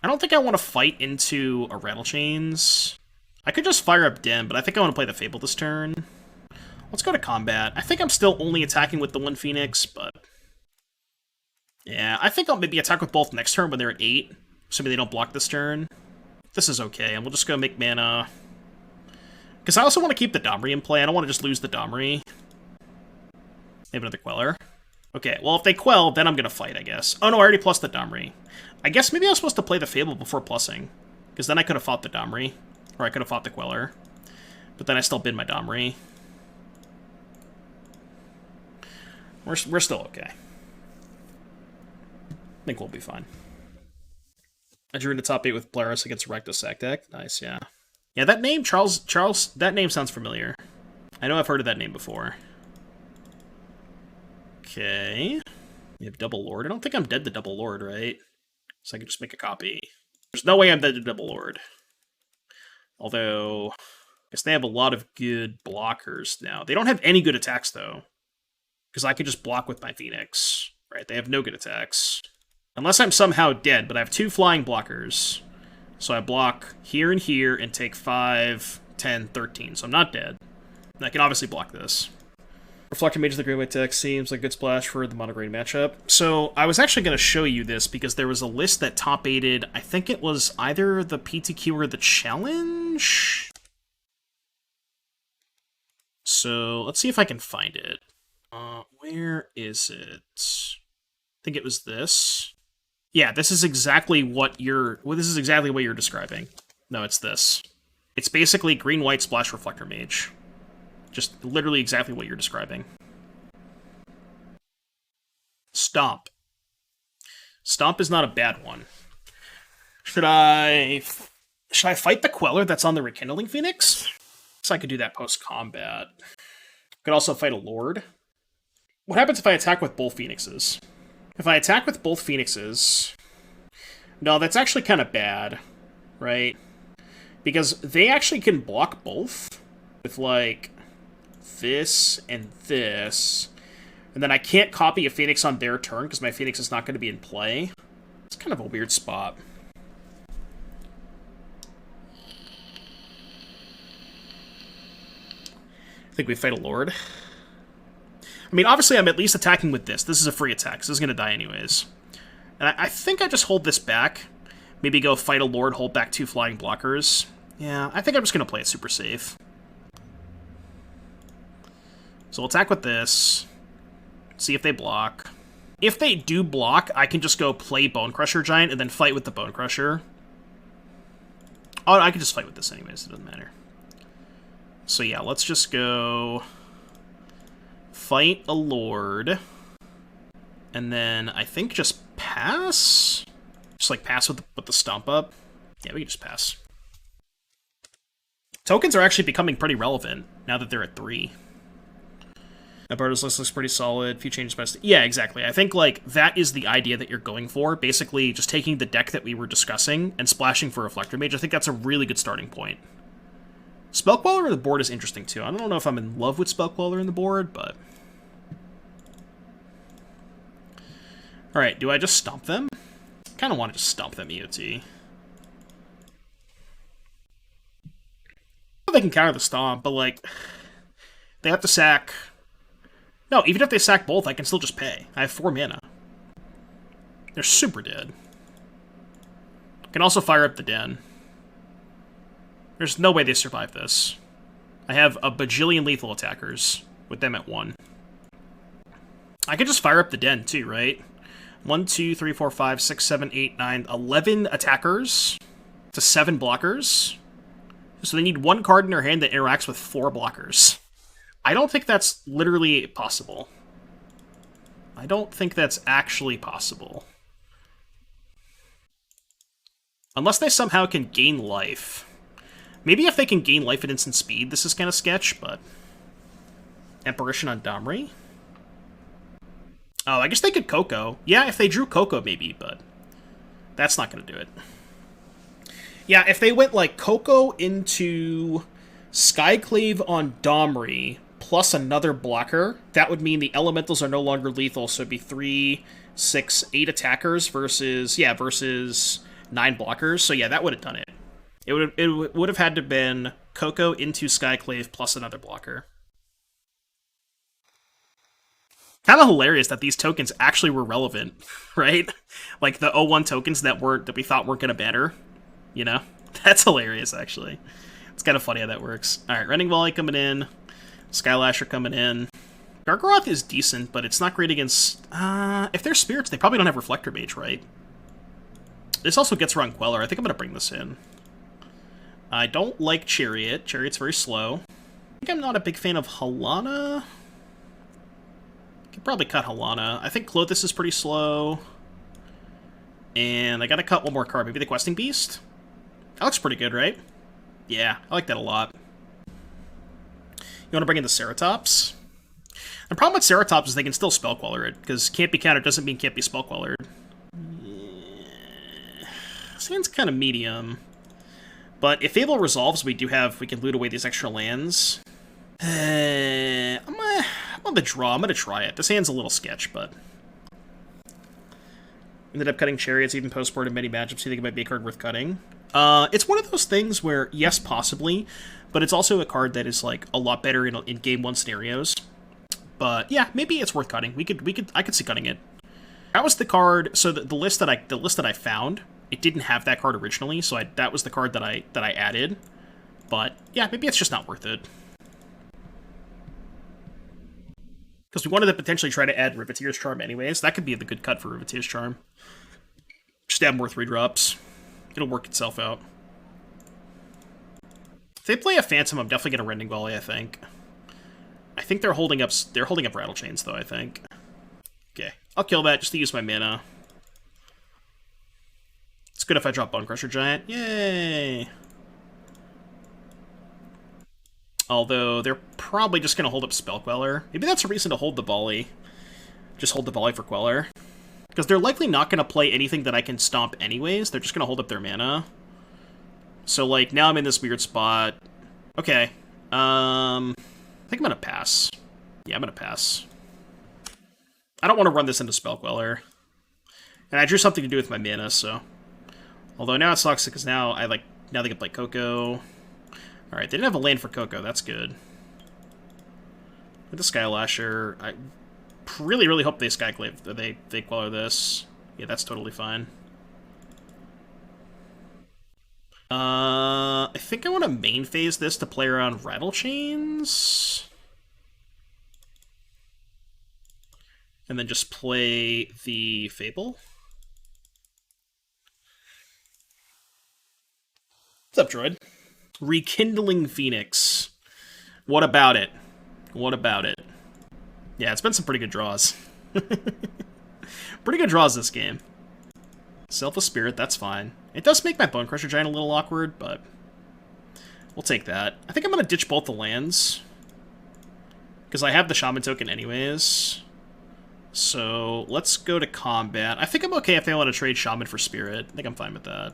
I don't think I want to fight into a Rattle Chains. I could just fire up Dim, but I think I want to play the Fable this turn. Let's go to combat. I think I'm still only attacking with the 1 Phoenix, but... yeah, I think I'll maybe attack with both next turn when they're at 8, assuming they don't block this turn. This is okay, and we'll just go make mana... because I also want to keep the Domri in play. I don't want to just lose the Domri. They have another Queller. Okay, well, if they Quell, then I'm going to fight, I guess. Oh, no, I already plussed the Domri. I guess maybe I was supposed to play the Fable before plussing. Because then I could have fought the Domri. Or I could have fought the Queller. But then I still bid my Domri. We're still okay. I think we'll be fine. I drew into top 8 with Polaris against Rectus Sac deck. Nice, yeah. Yeah, that name, Charles, that name sounds familiar. I know I've heard of that name before. Okay. You have Double Lord. I don't think I'm dead to Double Lord, right? So I can just make a copy. There's no way I'm dead to Double Lord. Although, I guess they have a lot of good blockers now. They don't have any good attacks, though. Because I can just block with my Phoenix. Right, they have no good attacks. Unless I'm somehow dead, but I have 2 flying blockers. So I block here and take 5, 10, 13. So I'm not dead. And I can obviously block this. Reflector Mage of the Grey White deck seems like a good splash for the mono green matchup. So I was actually going to show you this because there was a list that top-8'd, I think it was either the PTQ or the Challenge? So let's see if I can find it. Where is it? I think it was this. Yeah, this is exactly what you're describing. No, it's this. It's basically green-white splash Reflector Mage. Just literally exactly what you're describing. Stomp. Stomp is not a bad one. Should I fight the Queller that's on the Rekindling Phoenix? So I could do that post-combat. Could also fight a Lord. What happens if I attack with both Phoenixes? If I attack with both Phoenixes... no, that's actually kind of bad, right? Because they actually can block both with, like, this and this. And then I can't copy a Phoenix on their turn because my Phoenix is not going to be in play. It's kind of a weird spot. I think we fight a Lord. I mean, obviously I'm at least attacking with this. This is a free attack, so this is going to die anyways. And I think I just hold this back. Maybe go fight a Lord, hold back 2 flying blockers. Yeah, I think I'm just going to play it super safe. So we'll attack with this. See if they block. If they do block, I can just go play Bone Crusher Giant and then fight with the Bone Crusher. Oh, I can just fight with this anyways. It doesn't matter. So yeah, let's just go fight a lord. And then I think just pass? Just like pass with the stomp up? Yeah, we can just pass. Tokens are actually becoming pretty relevant now that they're at 3. Alberto's list looks pretty solid. Few changes best. Yeah, exactly. I think like that is the idea that you're going for. Basically, just taking the deck that we were discussing and splashing for Reflector Mage. I think that's a really good starting point. Spellqueller in the board is interesting too. I don't know if I'm in love with Spellqueller in the board, but... Alright, do I just stomp them? I kind of want to just stomp them, EOT. They can counter the stomp, but like... They have to sack... No, even if they sack both, I can still just pay. I have 4 mana. They're super dead. Can also fire up the den. There's no way they survive this. I have a bajillion lethal attackers with them at 1. I could just fire up the den too, right? 1, 2, 3, 4, 5, 6, 7, 8, 9, 11 attackers to 7 blockers. So they need 1 card in their hand that interacts with 4 blockers. I don't think that's literally possible. I don't think that's actually possible. Unless they somehow can gain life. Maybe if they can gain life at instant speed, this is kind of sketch, but... Apparition on Domri? Oh, I guess they could Coco. Yeah, if they drew Coco, maybe, but... That's not going to do it. Yeah, if they went, like, Coco into Skyclave on Domri, plus another blocker, that would mean the elementals are no longer lethal, so it'd be 3, 6, 8 attackers versus 9 blockers. So yeah, that would have done it. It would have had to have been Coco into Skyclave plus another blocker. Kind of hilarious that these tokens actually were relevant, right? Like the 0-1 tokens that we thought weren't gonna matter. You know? That's hilarious, actually. It's kind of funny how that works. Alright, Rending Volley coming in. Skylasher coming in. Gargaroth is decent, but it's not great against... if they're spirits, they probably don't have Reflector Mage, right? This also gets around Queller. I think I'm going to bring this in. I don't like Chariot. Chariot's very slow. I think I'm not a big fan of Halana. Could probably cut Halana. I think Clothis is pretty slow. And I gotta cut one more card. Maybe the Questing Beast? That looks pretty good, right? Yeah, I like that a lot. You want to bring in the Ceratops? The problem with Ceratops is they can still Spellqueller it, because can't be countered doesn't mean can't be Spellquellered. Sand's kind of medium. But if Fable resolves, we can loot away these extra lands. I'm on the draw. I'm going to try it. This hand's a little sketch, but... Ended up cutting Chariots even post-board in many matchups. You think it might be a card worth cutting? It's one of those things where, yes, possibly, but it's also a card that is like a lot better in game 1 scenarios. But yeah, maybe it's worth cutting. I could see cutting it. That was the card. So the list that I found, it didn't have that card originally. So that was the card that I added. But yeah, maybe it's just not worth it. Because we wanted to potentially try to add Riveteer's Charm anyways. That could be the good cut for Riveteer's Charm. Just add more 3-drops. It'll work itself out. If they play a Phantom, I'm definitely going to Rending Volley, I think. I think they're holding up Rattle Chains, though, I think. Okay, I'll kill that just to use my mana. It's good if I drop Bone Crusher Giant. Yay! Although, they're probably just going to hold up Spellqueller. Maybe that's a reason to hold the volley. Just hold the volley for Queller. Because they're likely not going to play anything that I can stomp anyways. They're just going to hold up their mana. So, like, now I'm in this weird spot. Okay. I think I'm going to pass. Yeah, I'm going to pass. I don't want to run this into Spellqueller. And I drew something to do with my mana, so... Although now it sucks because now they can play Coco. Alright, they didn't have a land for Coco. That's good. With the Skylasher, I really, really hope they Skyclave. They Queller this. Yeah, that's totally fine. I think I want to main phase this to play around Rattle Chains. And then just play the Fable. What's up, Droid? Rekindling Phoenix. What about it? What about it? Yeah, it's been some pretty good draws. Pretty good draws this game. Selfless Spirit, that's fine. It does make my Bone Crusher Giant a little awkward, but we'll take that. I think I'm going to ditch both the lands, because I have the Shaman token anyways. So let's go to combat. I think I'm okay if they want to trade Shaman for Spirit. I think I'm fine with that.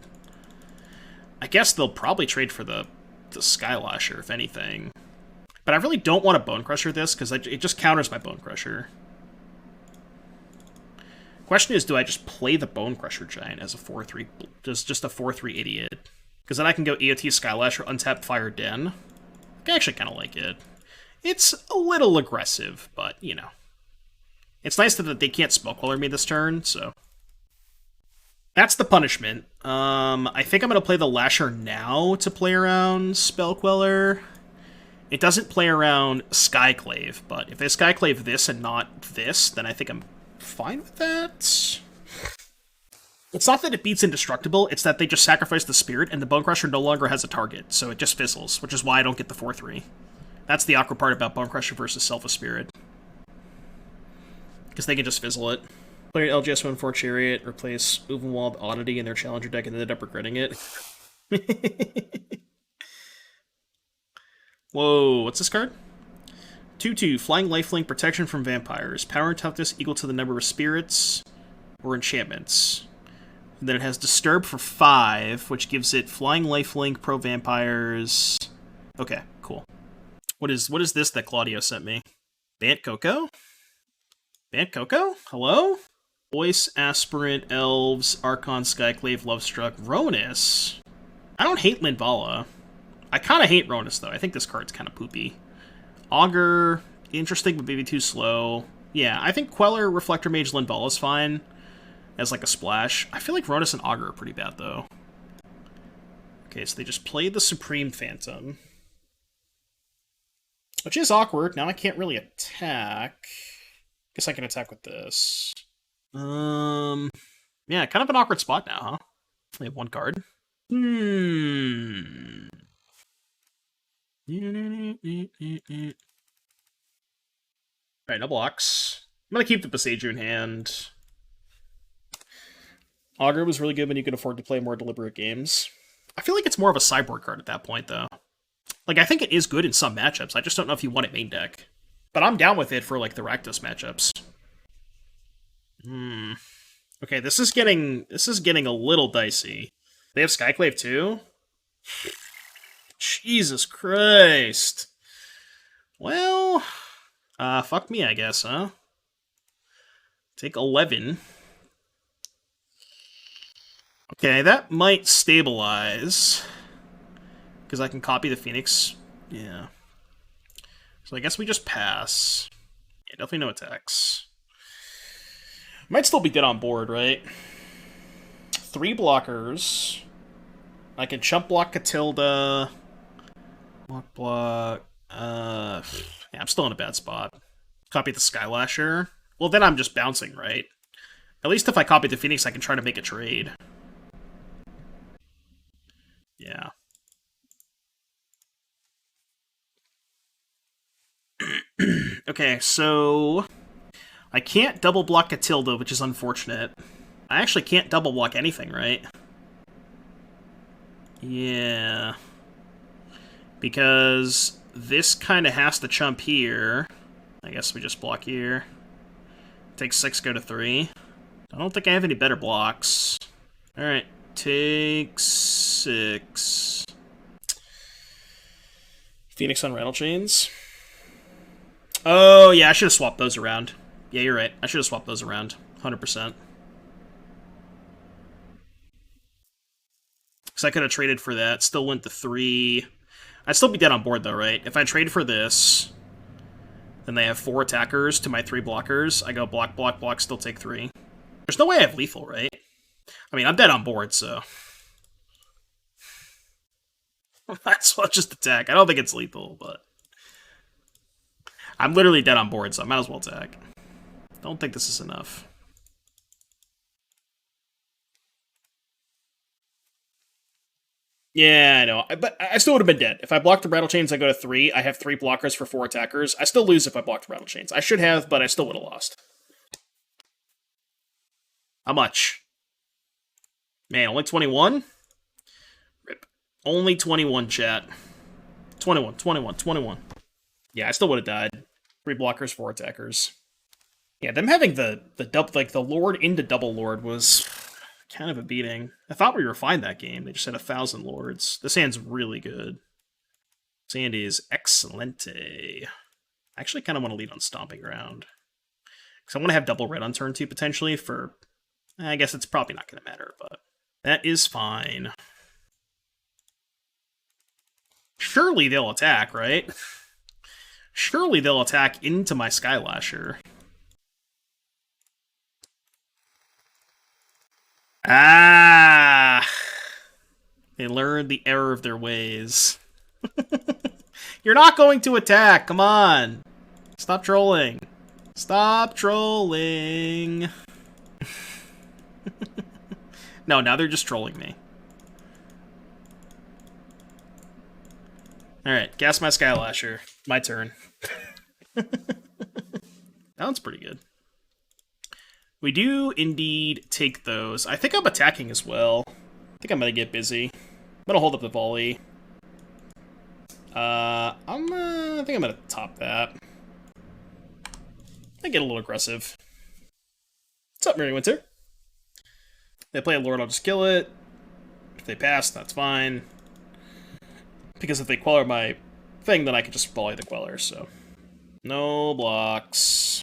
I guess they'll probably trade for the Skylasher, if anything. But I really don't want to Bone Crusher this, because it just counters my Bone Crusher. Question is, do I just play the Bone Crusher Giant as a 4-3, just a 4-3 idiot? Because then I can go EOT Skylasher, untap Fire Den. I actually kind of like it. It's a little aggressive, but, you know. It's nice that they can't Smoke Queller me this turn, so. That's the punishment. I think I'm going to play the Lasher now to play around Spell Queller. It doesn't play around Skyclave, but if they Skyclave this and not this, then I think I'm fine with that. It's not that it beats Indestructible, it's that they just sacrifice the Spirit and the Bone Crusher no longer has a target, so it just fizzles, which is why I don't get the 4-3. That's the awkward part about Bone Crusher versus Selfless Spirit. Because they can just fizzle it. Play an LGS 1-4 Chariot, replace Uvenwald Oddity in their Challenger deck and ended up regretting it. Whoa, what's this card? 2-2, Flying Lifelink, protection from vampires. Power and toughness equal to the number of spirits or enchantments. And then it has Disturb for 5, which gives it Flying Lifelink, pro vampires. Okay, cool. What is this that Claudio sent me? Bant Coco? Bant Coco? Hello? Voice, Aspirant, Elves, Archon, Skyclave, Lovestruck, Ronus. I don't hate Linvala. I kind of hate Ronus, though. I think this card's kind of poopy. Augur, interesting, but maybe too slow. Yeah, I think Queller, Reflector Mage, Linvala is fine as like a splash. I feel like Ronus and Augur are pretty bad, though. Okay, so they just played the Supreme Phantom. Which is awkward. Now I can't really attack. Guess I can attack with this. Yeah, kind of an awkward spot now, huh? We have one card. Alright, no blocks. I'm gonna keep the Boseiju in hand. Augur was really good when you could afford to play more deliberate games. I feel like it's more of a sideboard card at that point, though. Like, I think it is good in some matchups. I just don't know if you want it main deck. But I'm down with it for, like, the Rakdos matchups. Okay, this is getting a little dicey. They have Skyclave too? Jesus Christ. Well, fuck me, I guess, huh? Take 11. Okay, that might stabilize. Because I can copy the Phoenix. Yeah. So I guess we just pass. Yeah, definitely no attacks. Might still be dead on board, right? 3 blockers. I can chump block Catilda. Block. Yeah, I'm still in a bad spot. Copy the Skylasher. Well, then I'm just bouncing, right? At least if I copy the Phoenix, I can try to make a trade. Yeah. Okay, so I can't double block Catilda, which is unfortunate. I actually can't double block anything, right? Yeah. Because this kind of has to chump here. I guess we just block here. Take 6, go to 3. I don't think I have any better blocks. Alright, take 6. Phoenix on Rattle Chains. Oh, yeah, I should have swapped those around. Yeah, you're right. I should have swapped those around. 100%. Because I could have traded for that. Still went to 3. I'd still be dead on board, though, right? If I trade for this, then they have 4 attackers to my 3 blockers. I go block, block, block, still take 3. There's no way I have lethal, right? I mean, I'm dead on board, so... Might as well just attack. I don't think it's lethal, but... I'm literally dead on board, so I might as well attack. Don't think this is enough. Yeah, I know. But I still would have been dead. If I blocked the Rattle Chains, I go to 3. I have 3 blockers for 4 attackers. I still lose if I blocked the Rattle Chains. I should have, but I still would have lost. How much? Man, only 21? Rip. Only 21, chat. 21, 21, 21. Yeah, I still would have died. 3 blockers, 4 attackers. Yeah, them having the Lord into double Lord was kind of a beating. I thought we were fine that game. They just had 1,000 Lords. This hand's really good. This hand is excelente. I actually kind of want to lead on Stomping Ground. Because I want to have double red on turn 2, potentially, for... I guess it's probably not going to matter, but... That is fine. Surely they'll attack, right? Surely they'll attack into my Skylasher. Ah! They learned the error of their ways. You're not going to attack, come on! Stop trolling. Stop trolling. No, now they're just trolling me. Alright, gas my Skylasher. My turn. That one's pretty good. We do indeed take those. I think I'm attacking as well. I think I'm gonna get busy. I'm gonna hold up the volley. I think I'm gonna top that. I get a little aggressive. What's up, Merrywinter? If they play a Lord, I'll just kill it. If they pass, that's fine. Because if they queller my thing, then I can just volley the queller, so. No blocks.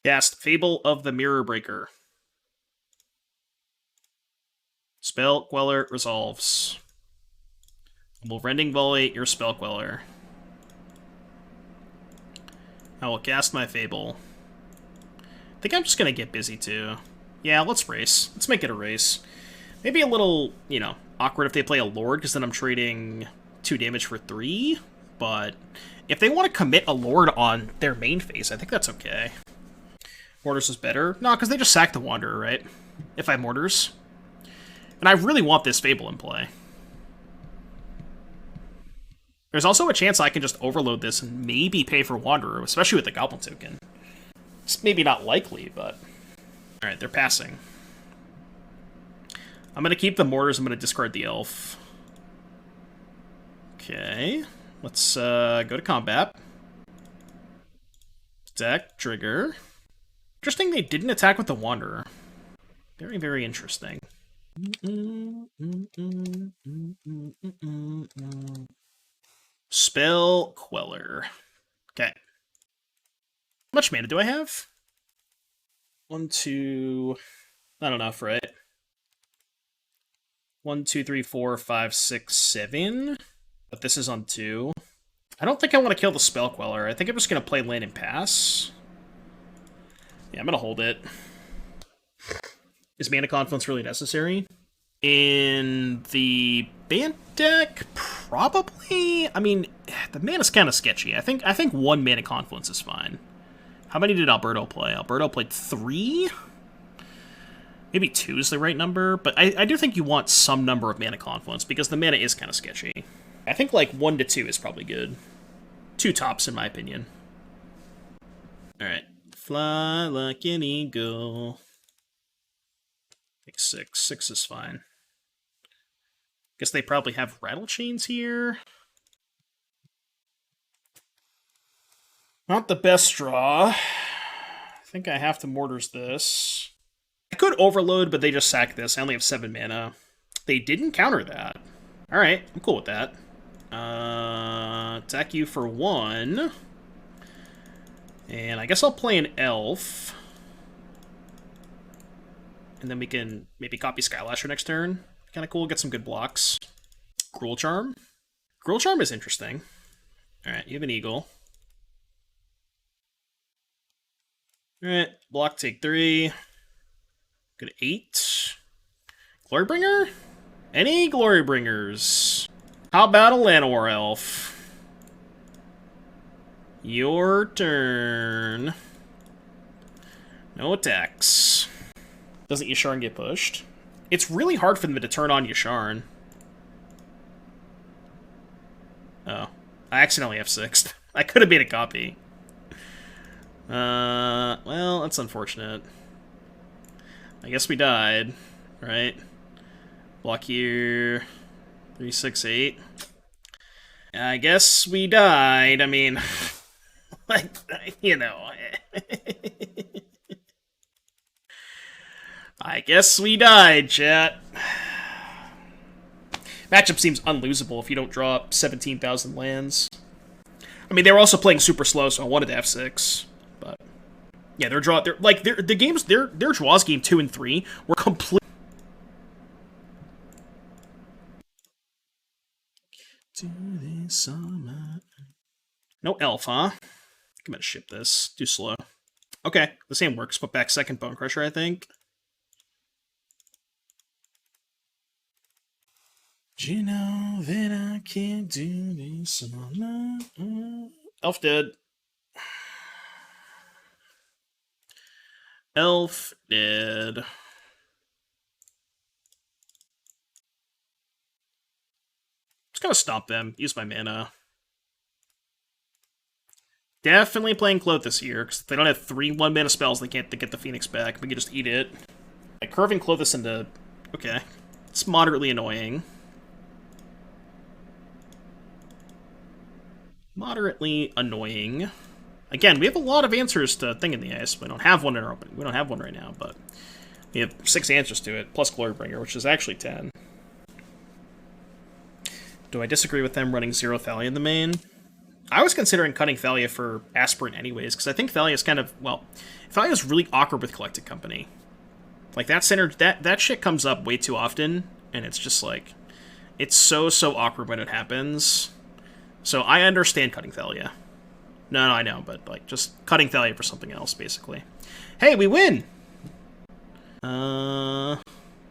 Cast Fable of the Mirror Breaker. Spell Queller resolves. Will Rending Volley your Spell Queller. I will cast my Fable. I think I'm just gonna get busy too. Yeah, let's race. Let's make it a race. Maybe a little, you know, awkward if they play a Lord, because then I'm trading 2 damage for 3. But if they want to commit a Lord on their main phase, I think that's okay. Mortars is better. No, because they just sack the Wanderer, right? If I have Mortars. And I really want this Fable in play. There's also a chance I can just overload this and maybe pay for Wanderer, especially with the Goblin token. It's maybe not likely, but... Alright, they're passing. I'm going to keep the Mortars, I'm going to discard the Elf. Okay. Let's go to combat. Attack, trigger. Interesting they didn't attack with the Wanderer. Very, very interesting. Spell Queller. Okay. How much mana do I have? 1, 2... Not enough, right? 1, 2, 3, 4, 5, 6, 7. But this is on 2. I don't think I want to kill the Spell Queller. I think I'm just going to play land and pass. Yeah, I'm going to hold it. Is Mana Confluence really necessary? In the Bant deck, probably. I mean, the mana's kind of sketchy. I think 1 Mana Confluence is fine. How many did Alberto play? Alberto played 3? Maybe 2 is the right number, but I do think you want some number of Mana Confluence, because the mana is kind of sketchy. I think like 1 to 2 is probably good. 2 tops, in my opinion. Alright. Fly like an eagle. Like 6. 6 is fine. Guess they probably have Rattle Chains here. Not the best draw. I think I have to Mortars this. I could Overload, but they just sack this. I only have 7 mana. They didn't counter that. Alright, I'm cool with that. Attack you for 1. And I guess I'll play an Elf. And then we can maybe copy Skylasher next turn. Kind of cool, get some good blocks. Gruul Charm. Gruul Charm is interesting. Alright, you have an Eagle. Alright, block, take 3. Good 8. Glorybringer? Any Glorybringers? How about a Llanowar Elf? Your turn. No attacks. Doesn't Yasharn get pushed? It's really hard for them to turn on Yasharn. Oh. I accidentally F6'd. I could have made a copy. Well, that's unfortunate. I guess we died, right? Block here. 3, 6, 8. I guess we died. I mean, like, you know. I guess we died, chat. Matchup seems unlosable if you don't draw 17,000 lands. I mean, they were also playing super slow, so I wanted to F6. But yeah, their draws game 2 and 3 were complete. No elf, huh? I'm gonna ship this. Too slow. Okay, the same works. Put back second Bone Crusher, I think. Do you know that I can't do this on my own? Elf dead. Elf dead. Just gotta stop them. Use my mana. Definitely playing Cloth this year, because if they don't have 3 1-mana spells, they can't get the Phoenix back. We can just eat it. Like, curving Clothis into... Okay. It's moderately annoying. Moderately annoying. Again, we have a lot of answers to Thing in the Ice. We don't have one in our opening. We don't have one right now, but we have 6 answers to it, plus Glorybringer, which is actually 10. Do I disagree with them running 0 Thalia in the main? I was considering cutting Thalia for Aspirant anyways, because I think Thalia is kind of, well, Thalia is really awkward with Collected Company. Like, that shit comes up way too often, and it's just like, it's so awkward when it happens. So I understand cutting Thalia. No, I know, but, like, just cutting Thalia for something else, basically. Hey, we win! I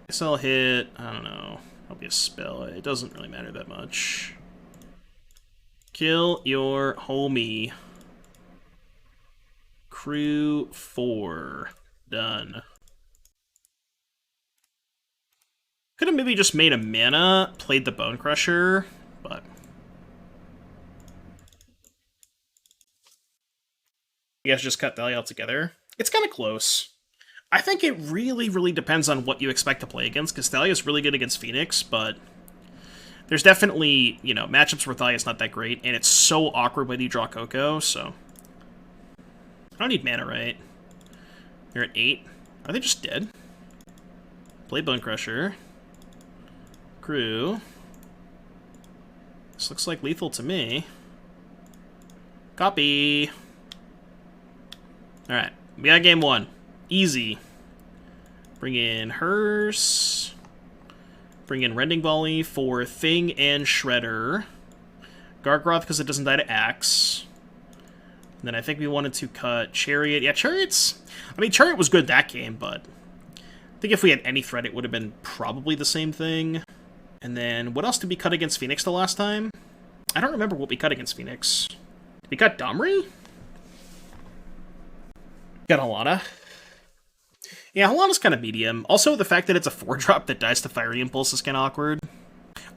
guess I'll hit, I don't know, I'll be a spell. It doesn't really matter that much. Kill your homie. Crew 4. Done. Could have maybe just made a mana, played the Bone Crusher, but... You guys just cut Thalia altogether? It's kind of close. I think it really depends on what you expect to play against, because Thalia is really good against Phoenix, but... There's definitely, you know, matchups where Thalia's not that great, and it's so awkward when you draw Coco, so... I don't need mana, right? They're at 8. Are they just dead? Play Bone Crusher. Crew. This looks like lethal to me. Copy! Alright, we got game 1. Easy. Bring in Hearse. Bring in Rending Volley for Thing and Shredder. Gargroth because it doesn't die to Axe. And then I think we wanted to cut Chariot. Yeah, Chariot's... I mean, Chariot was good that game, but... I think if we had any threat, it would have been probably the same thing. And then, what else did we cut against Phoenix the last time? I don't remember what we cut against Phoenix. Did we cut Domri? Got Halana. Yeah, Halana's kind of medium. Also, the fact that it's a 4-drop that dies to Fiery Impulse is kind of awkward.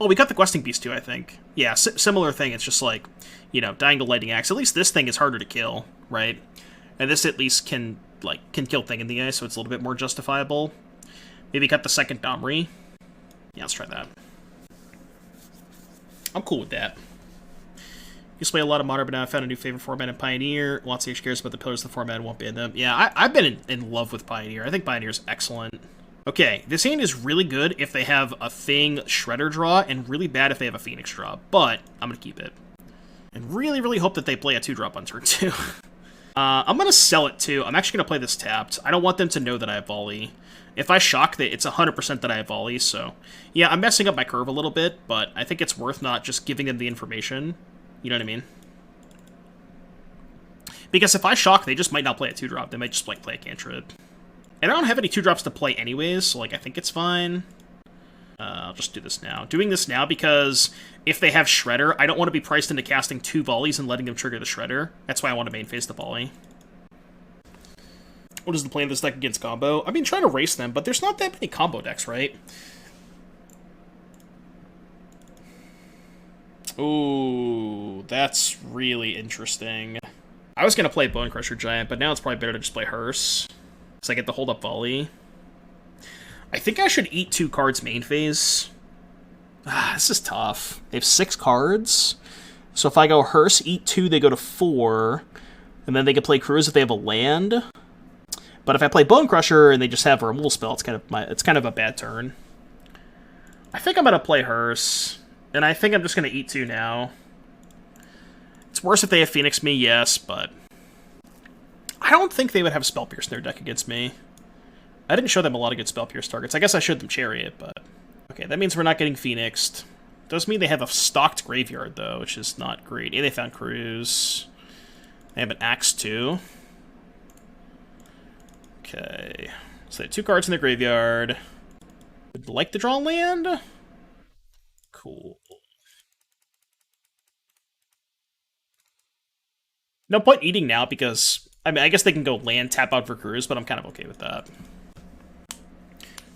Oh, we got the Questing Beast too, I think. Yeah, similar thing. It's just like, you know, dying to Lightning Axe. At least this thing is harder to kill, right? And this at least can kill Thing in the Ice, so it's a little bit more justifiable. Maybe cut the second Domri. Yeah, let's try that. I'm cool with that. Used to play a lot of Modern, but now I found a new favorite format in Pioneer. Lots of H cares about the pillars of the format and won't ban them. Yeah, I've been in love with Pioneer. I think Pioneer is excellent. Okay, this hand is really good if they have a Thing Shredder draw, and really bad if they have a Phoenix draw, but I'm going to keep it. And really hope that they play a 2-drop on turn 2. I'm going to sell it too. I'm actually going to play this tapped. I don't want them to know that I have Volley. If I shock that, it's 100% that I have Volley, so... Yeah, I'm messing up my curve a little bit, but I think it's worth not just giving them the information. You know what I mean? Because if I shock, they just might not play a 2-drop. They might just play a cantrip. And I don't have any 2-drops to play anyways, so, like, I think it's fine. I'll just do this now. Doing this now because if they have Shredder, I don't want to be priced into casting 2 volleys and letting them trigger the Shredder. That's why I want to main phase the volley. What is the plan of this deck against combo? I've been trying to race them, but there's not that many combo decks, right? Ooh, that's really interesting. I was going to play Bone Crusher Giant, but now it's probably better to just play Hearse. So I get the hold up volley. I think I should eat 2 cards main phase. This is tough. They have 6 cards. So if I go Hearse, eat 2, they go to 4. And then they can play Cruise if they have a land. But if I play Bone Crusher and they just have a removal spell, it's kind of a bad turn. I think I'm going to play Hearse. And I think I'm just going to eat 2 now. It's worse if they have Phoenix me, yes, but I don't think they would have Spell Pierce in their deck against me. I didn't show them a lot of good Spell Pierce targets. I guess I showed them Chariot, but okay, that means we're not getting Phoenixed. Does mean they have a stocked graveyard, though, which is not great. Yeah, they found Cruise. They have an Axe, too. Okay. So they have 2 cards in their graveyard. Would like to draw land? Cool. No point eating now because, I mean, I guess they can go land, tap out for Cruise, but I'm kind of okay with that.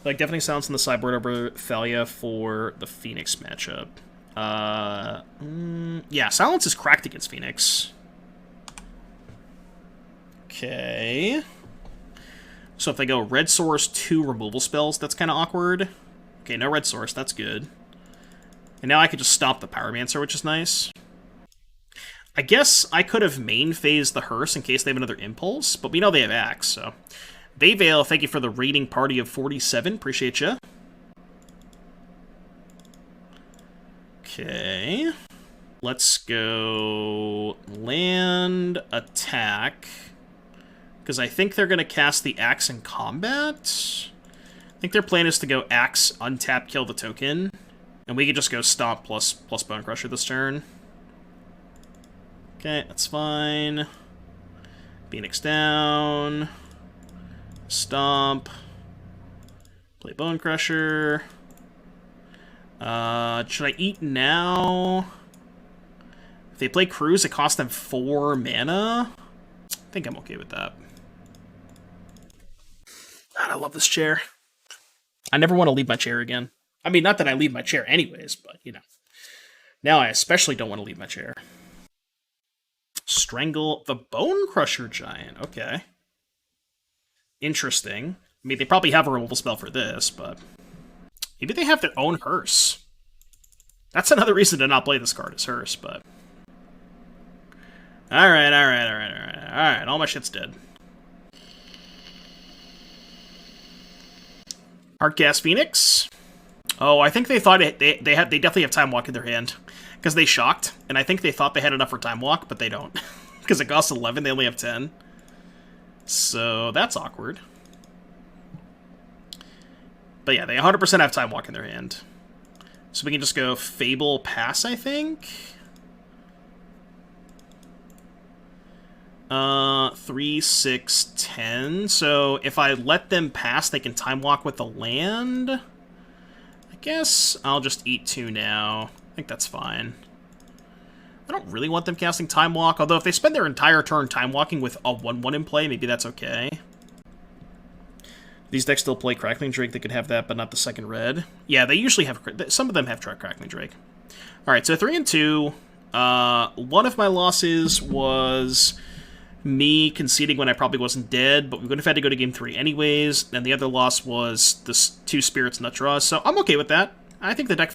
Like, definitely Silence in the sideboard over Thalia for the Phoenix matchup. Yeah, Silence is cracked against Phoenix. Okay. So if they go Red Source, 2 removal spells, that's kind of awkward. Okay, no Red Source, that's good. And now I could just stop the Pyromancer, which is nice. I guess I could have main phased the Hearse in case they have another Impulse, but we know they have Axe, so. Vayveil, thank you for the rating party of 47. Appreciate you. Okay. Let's go land, attack. Because I think they're going to cast the Axe in combat. I think their plan is to go Axe, untap, kill the token. And we could just go Stomp plus Bone Crusher this turn. Okay, that's fine. Phoenix down. Stomp. Play Bone Crusher. Should I eat now? If they play Cruise, it costs them 4 mana. I think I'm okay with that. God, I love this chair. I never want to leave my chair again. I mean, not that I leave my chair anyways, but, you know. Now I especially don't want to leave my chair. Strangle the Bone Crusher Giant. Okay. Interesting. I mean, they probably have a removal spell for this, but maybe they have their own Hearse. That's another reason to not play this card, is Hearse, but Alright, all my shit's dead. Heartcast Phoenix. Oh, I think they thought they definitely have Time Walk in their hand. Because they shocked, and I think they thought they had enough for Time Walk, but they don't. Because it costs 11, they only have 10. So, that's awkward. But yeah, they 100% have Time Walk in their hand. So we can just go Fable Pass, I think? 3, 6, 10. So if I let them pass, they can Time Walk with the land? I guess I'll just eat 2 now. I think that's fine. I don't really want them casting Time Walk, although if they spend their entire turn Time Walking with a 1/1 in play, maybe that's okay. These decks still play Crackling Drake, they could have that, but not the second red. Yeah, they usually have, some of them have Crackling Drake. Alright, so 3 and 2. One of my losses was me conceding when I probably wasn't dead, but we would have had to go to game 3 anyways, and the other loss was the 2 Spirits Nut Draws, so I'm okay with that. I think the deck...